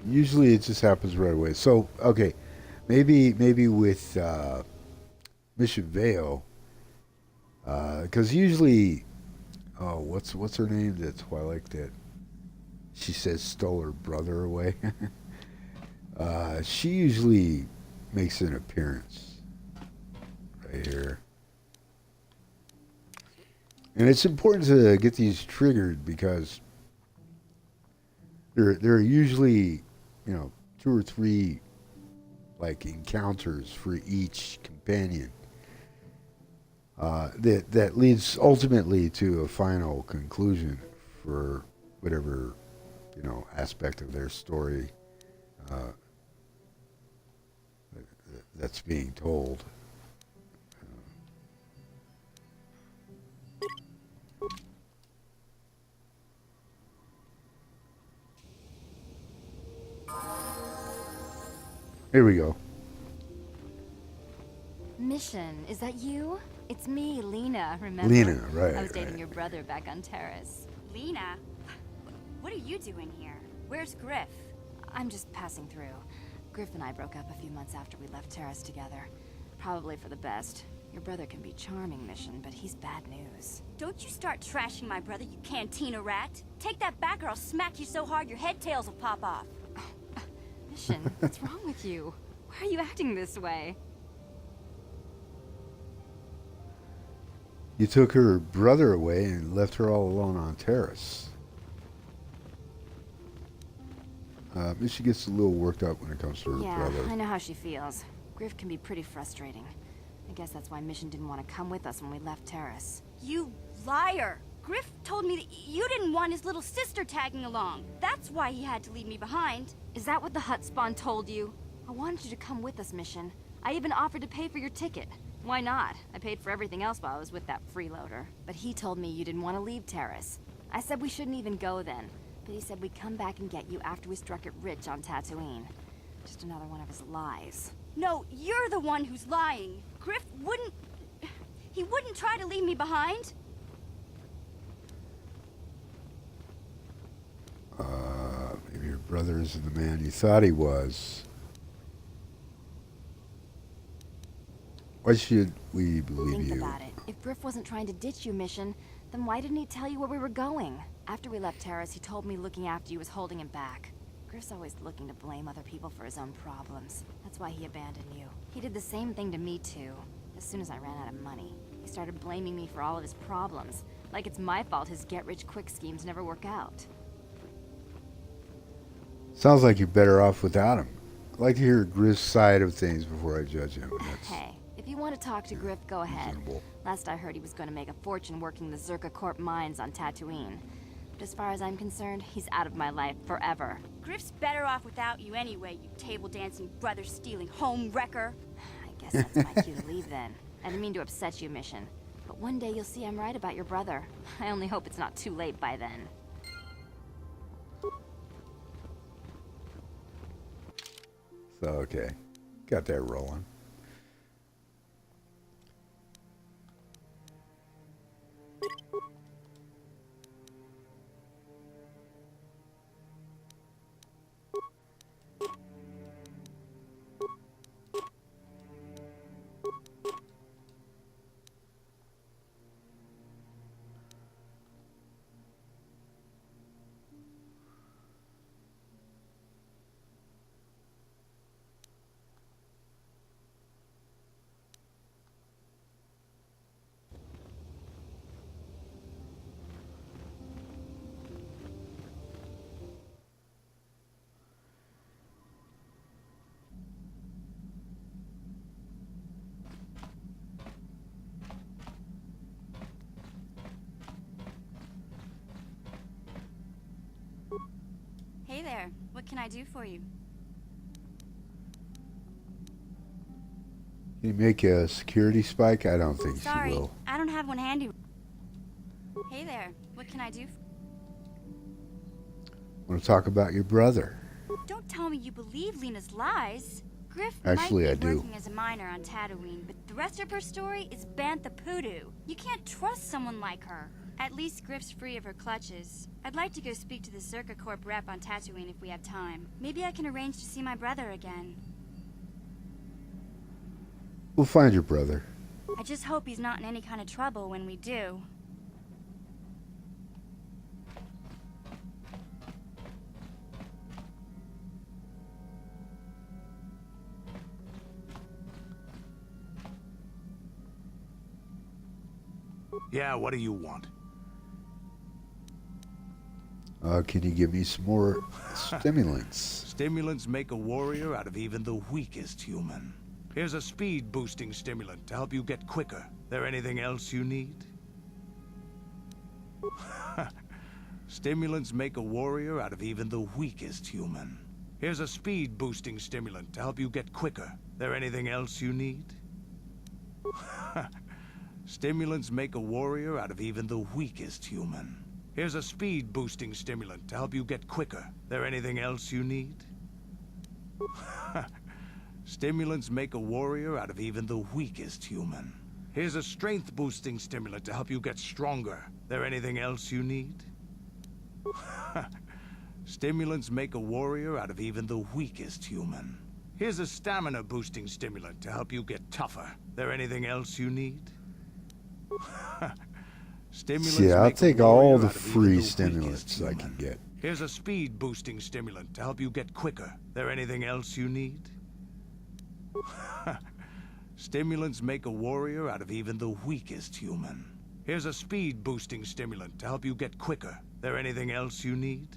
Usually it just happens right away. So, okay. Maybe with Mission Vale, because usually, oh, what's her name? That's why I like that. She says stole her brother away. She usually makes an appearance right here, and it's important to get these triggered because there are usually, you know, 2 or 3 like encounters for each companion that leads ultimately to a final conclusion for whatever, you know, aspect of their story that's being told. Here we go. Mission, is that you? It's me, Lena, remember? Lena, right. I was dating your brother back on Terrace. Lena? What are you doing here? Where's Griff? I'm just passing through. Griff and I broke up a few months after we left Terrace together. Probably for the best. Your brother can be charming, Mission, but he's bad news. Don't you start trashing my brother, you cantina rat. Take that back or I'll smack you so hard your head tails will pop off. Mission, what's wrong with you? Why are you acting this way? You took her brother away and left her all alone on Terrace. She gets a little worked up when it comes to her brother. Yeah, I know how she feels. Griff can be pretty frustrating. I guess that's why Mission didn't want to come with us when we left Terrace. You liar! Griff told me that you didn't want his little sister tagging along. That's why he had to leave me behind. Is that what the Hutt spawn told you? I wanted you to come with us, Mission. I even offered to pay for your ticket. Why not? I paid for everything else while I was with that freeloader. But he told me you didn't want to leave Terrace. I said we shouldn't even go then. But he said we'd come back and get you after we struck it rich on Tatooine. Just another one of his lies. No, you're the one who's lying. Griff wouldn't... He wouldn't try to leave me behind. Maybe your brother isn't the man you thought he was. Why should we believe you? Think about it. If Griff wasn't trying to ditch you, Mission, then why didn't he tell you where we were going? After we left Terrace, he told me looking after you was holding him back. Griff's always looking to blame other people for his own problems. That's why he abandoned you. He did the same thing to me, too. As soon as I ran out of money, he started blaming me for all of his problems. Like it's my fault his get-rich-quick schemes never work out. Sounds like you're better off without him. I'd like to hear Griff's side of things before I judge him. Hey, if you want to talk to Griff, go ahead. Reasonable. Last I heard, he was going to make a fortune working the Zerka Corp mines on Tatooine. But as far as I'm concerned, he's out of my life forever. Griff's better off without you anyway, you table-dancing, brother-stealing home wrecker. I guess that's my cue to leave then. I didn't mean to upset you, Mission. But one day you'll see I'm right about your brother. I only hope it's not too late by then. So, okay. Got that rolling. Hey there, what can I do for you? Can you make a security spike? I don't think Sorry, she will. I don't have one handy. Hey there, what can I do? Want to talk about your brother? Don't tell me you believe Lena's lies. Griff Actually, might I be do. working as a miner on Tatooine, but the rest of her story is bantha poodoo. You can't trust someone like her. At least Griff's free of her clutches. I'd like to go speak to the Zerka Corp rep on Tatooine if we have time. Maybe I can arrange to see my brother again. We'll find your brother. I just hope he's not in any kind of trouble when we do. Yeah, what do you want? Can you give me some more stimulants? Stimulants make a warrior out of even the weakest human. Here's a speed-boosting stimulant to help you get quicker. There anything else you need? Stimulants make a warrior out of even the weakest human. Here's a speed-boosting stimulant to help you get quicker. There anything else you need? Stimulants make a warrior out of even the weakest human. Here's a speed-boosting stimulant to help you get quicker. There anything else you need? Stimulants make a warrior out of even the weakest human. Here's a strength-boosting stimulant to help you get stronger. There anything else you need? Stimulants make a warrior out of even the weakest human. Here's a stamina-boosting stimulant to help you get tougher. There anything else you need? Stimulants Yeah, I'll make a take warrior all the out of even free weakest stimulants I human. can get. Here's a speed-boosting stimulant to help you get quicker. There anything else you need? Stimulants make a warrior out of even the weakest human. Here's a speed boosting stimulant to help you get quicker. There anything else you need?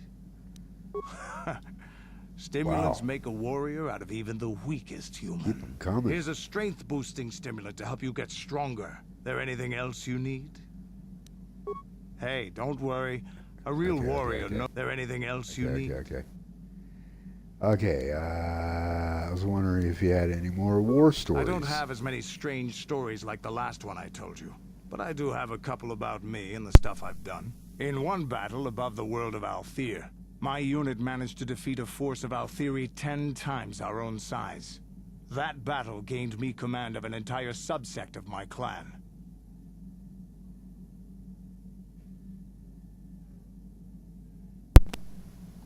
Stimulants Wow. make a warrior out of even the weakest human. Keep 'em coming. Here's a strength boosting stimulant to help you get stronger. There anything else you need? Hey, don't worry. A real warrior knows. There anything else you need? Okay, I was wondering if you had any more war stories. I don't have as many strange stories like the last one I told you, but I do have a couple about me and the stuff I've done. In one battle above the world of Althir, my unit managed to defeat a force of Althiri 10 times our own size. That battle gained me command of an entire subsect of my clan.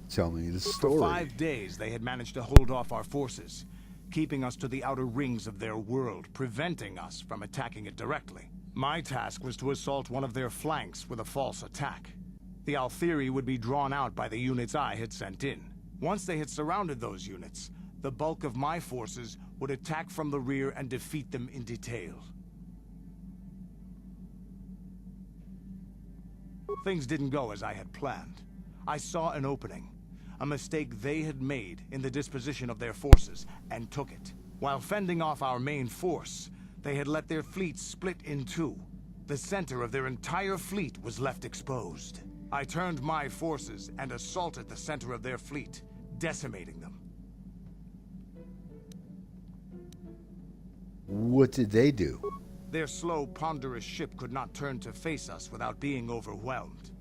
Tell me the story. For 5 days, they had managed to hold off our forces, keeping us to the outer rings of their world, preventing us from attacking it directly. My task was to assault one of their flanks with a false attack. The Althiri would be drawn out by the units I had sent in. Once they had surrounded those units, the bulk of my forces would attack from the rear and defeat them in detail. Things didn't go as I had planned. I saw an opening, a mistake they had made in the disposition of their forces, and took it. While fending off our main force, they had let their fleet split in two. The center of their entire fleet was left exposed. I turned my forces and assaulted the center of their fleet, decimating them. What did they do? Their slow, ponderous ship could not turn to face us without being overwhelmed.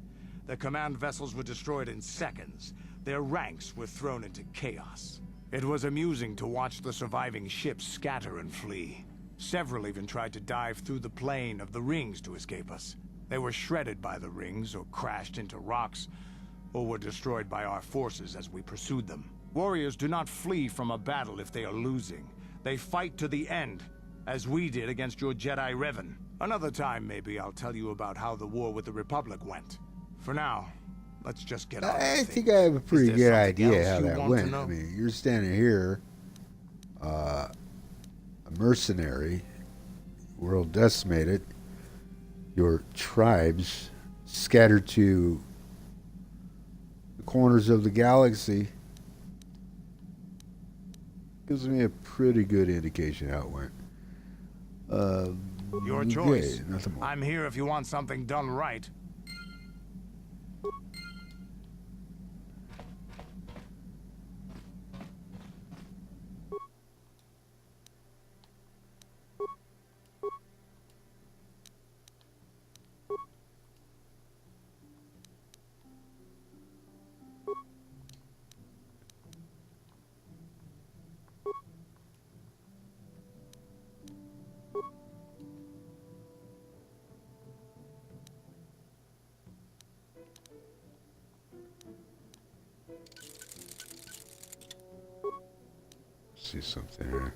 The command vessels were destroyed in seconds. Their ranks were thrown into chaos. It was amusing to watch the surviving ships scatter and flee. Several even tried to dive through the plane of the rings to escape us. They were shredded by the rings, or crashed into rocks, or were destroyed by our forces as we pursued them. Warriors do not flee from a battle if they are losing. They fight to the end, as we did against your Jedi Revan. Another time, maybe, I'll tell you about how the war with the Republic went. For now, let's just get on. I think I have a pretty good idea how you that want went. to know? I mean, you're standing here, a mercenary, world decimated, your tribes scattered to the corners of the galaxy. Gives me a pretty good indication how it went. Your choice. Nothing more. I'm here if you want something done right. See something here.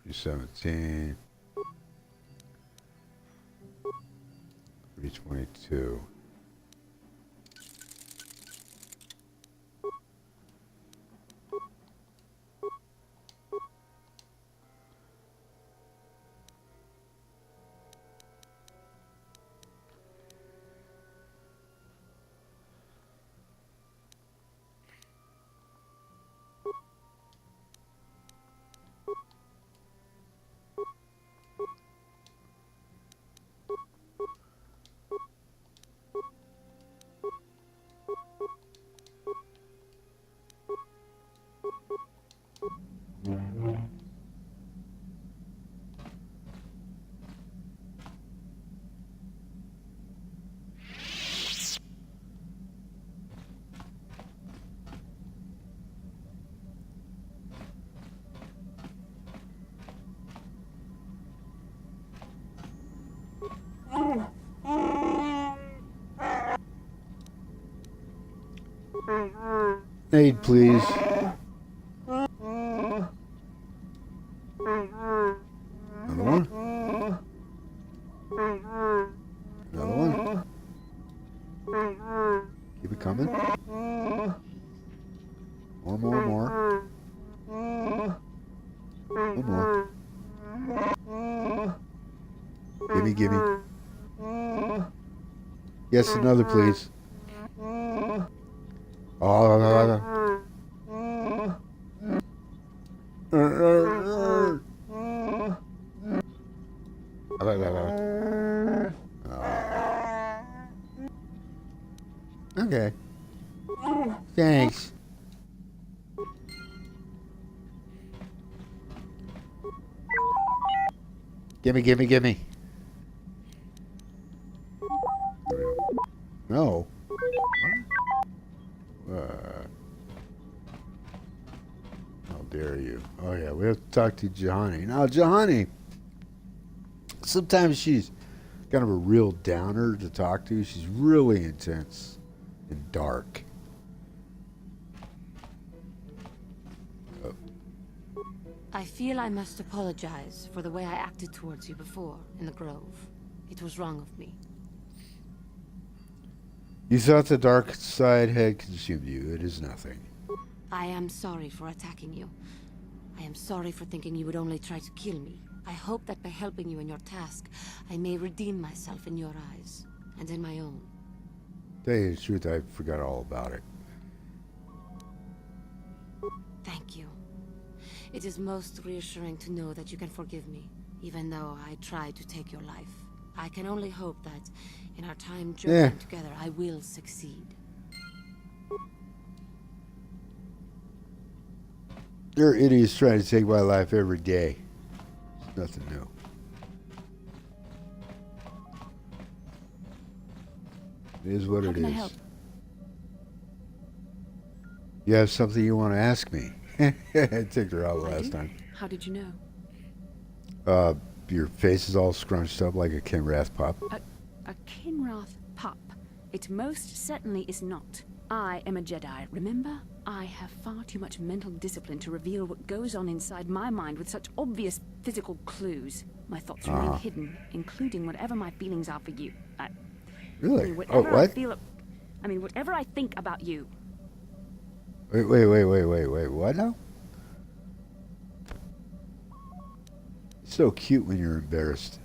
317. 322. Aid, please. Another one. Another one. Keep it coming. More. One more. Gimme, gimme. Yes, another, please. Oh. Okay. Thanks. Gimme, gimme, gimme. No. How dare you? Oh yeah, we have to talk to Johnny. Now, Johnny, sometimes she's kind of a real downer to talk to. She's really intense and dark. I feel I must apologize for the way I acted towards you before in the Grove. It was wrong of me. You thought the dark side had consumed you. It is nothing. I am sorry for attacking you. I am sorry for thinking you would only try to kill me. I hope that by helping you in your task, I may redeem myself in your eyes, and in my own. Tell you the truth, I forgot all about it. Thank you. It is most reassuring to know that you can forgive me, even though I tried to take your life. I can only hope that, in our time journeying together, I will succeed. There are idiots trying to take my life every day. It's nothing new. It is what it is. How can I help? You have something you want to ask me? I took her out last time. How did you know? Your face is all scrunched up like a Kinrath pup. A Kinrath pup? It most certainly is not. I am a Jedi, remember? I have far too much mental discipline to reveal what goes on inside my mind with such obvious physical clues. My thoughts remain hidden, including whatever my feelings are for you. Really? I mean, whatever whatever I think about you. Wait, what now? It's so cute when you're embarrassed.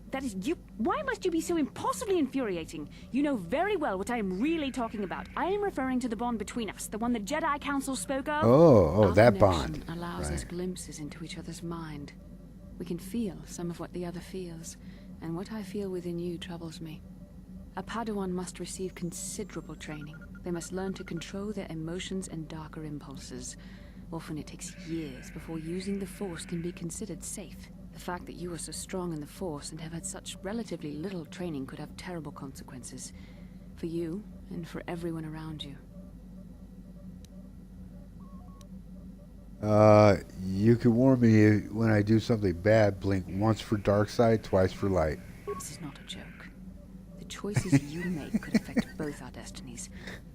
That is you. Why must you be so impossibly infuriating? You know very well what I am really talking about. I am referring to the bond between us, the one the Jedi Council spoke of. Oh, that bond. Allows us glimpses into each other's mind. We can feel some of what the other feels, and what I feel within you troubles me. A Padawan must receive considerable training. They must learn to control their emotions and darker impulses. Often it takes years before using the Force can be considered safe. The fact that you are so strong in the Force and have had such relatively little training could have terrible consequences. For you, and for everyone around you. You can warn me when I do something bad. Blink once for dark side, twice for light. This is not a joke. The choices you make could affect both our destinies.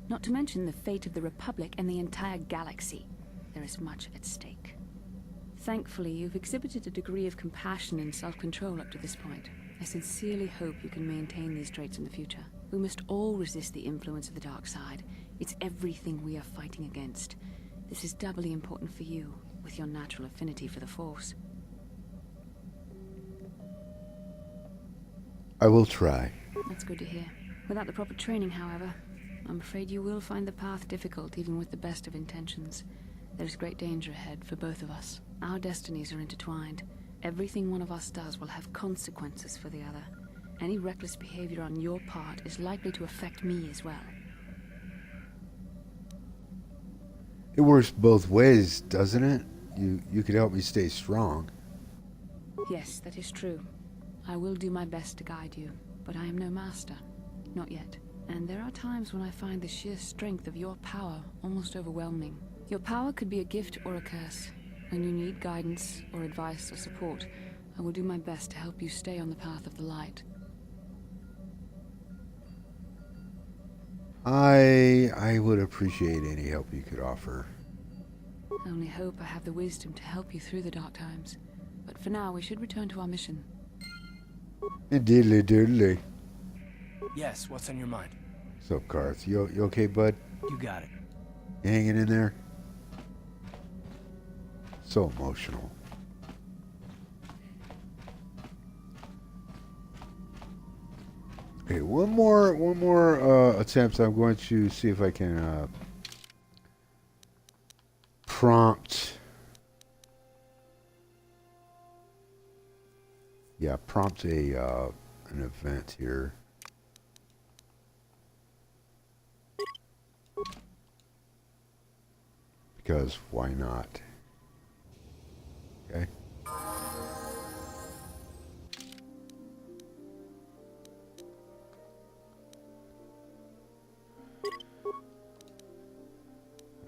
Not to mention the fate of the Republic and the entire galaxy. There is much at stake. Thankfully, you've exhibited a degree of compassion and self-control up to this point. I sincerely hope you can maintain these traits in the future. We must all resist the influence of the dark side. It's everything we are fighting against. This is doubly important for you, with your natural affinity for the Force. I will try. That's good to hear. Without the proper training, however, I'm afraid you will find the path difficult even with the best of intentions. There is great danger ahead for both of us. Our destinies are intertwined. Everything one of us does will have consequences for the other. Any reckless behavior on your part is likely to affect me as well. It works both ways, doesn't it? You could help me stay strong. Yes, that is true. I will do my best to guide you, but I am no master. Not yet. And there are times when I find the sheer strength of your power almost overwhelming. Your power could be a gift or a curse. When you need guidance or advice or support, I will do my best to help you stay on the path of the light. I would appreciate any help you could offer. I only hope I have the wisdom to help you through the dark times. But for now, we should return to our mission. Diddly doodly. Yes, what's on your mind? What's up, Karth? You okay, bud? You got it. You hanging in there? So emotional. Okay, one more attempt. I'm going to see if I can prompt. Yeah, prompt a an event here. Because why not? Okay.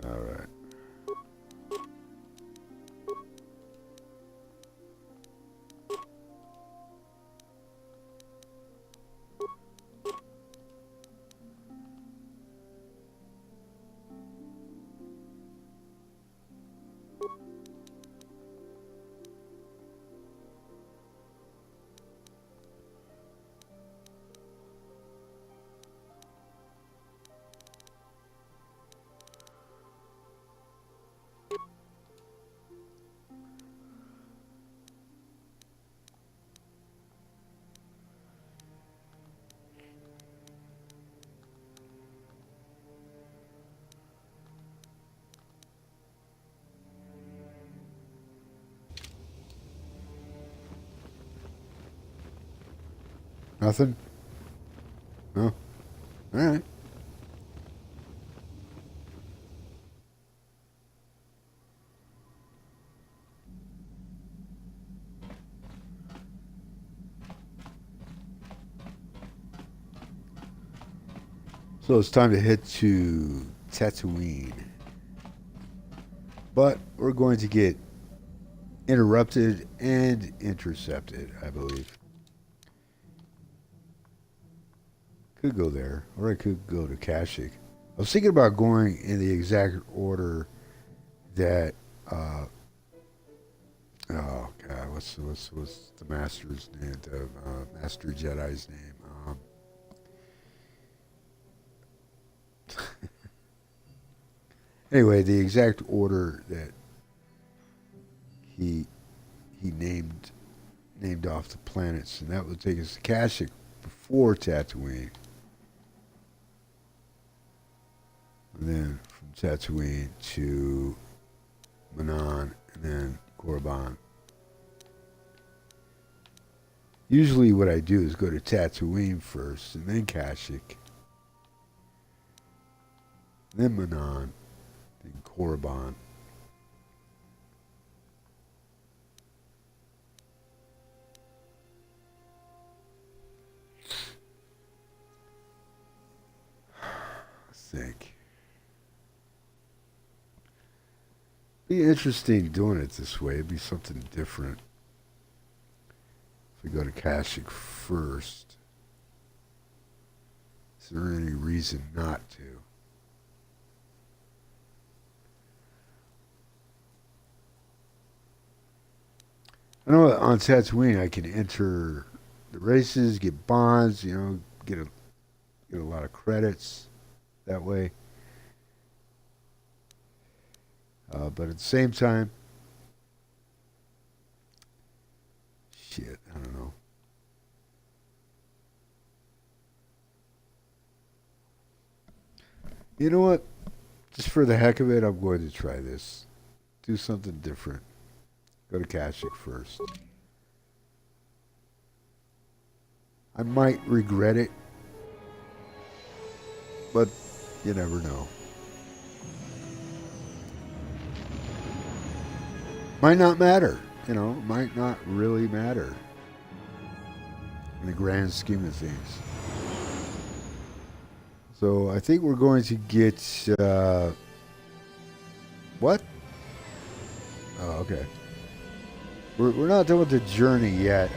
All right. Nothing? No? All right. So it's time to head to Tatooine. But we're going to get interrupted and intercepted, I believe. Could go there, or I could go to Kashyyyk. I was thinking about going in the exact order that oh god, what's the master's name? The master Jedi's name? Anyway, the exact order that he named off the planets, and that would take us to Kashyyyk before Tatooine. And then from Tatooine to Manan, and then Korriban. Usually what I do is go to Tatooine first, and then Kashyyyk. Then Manan, then Korriban. Let's think. Be interesting doing it this way. It'd be something different. If we go to Kashyyyk first, is there any reason not to? I know on Tatooine I can enter the races, get bonds, get a lot of credits that way. But at the same time, shit, I don't know. You know what? Just for the heck of it, I'm going to try this. Do something different. Go to Kashyyyk first. I might regret it, but you never know. Might not matter, might not really matter in the grand scheme of things. So I think we're going to get, what? Oh, okay. We're not done with the journey yet.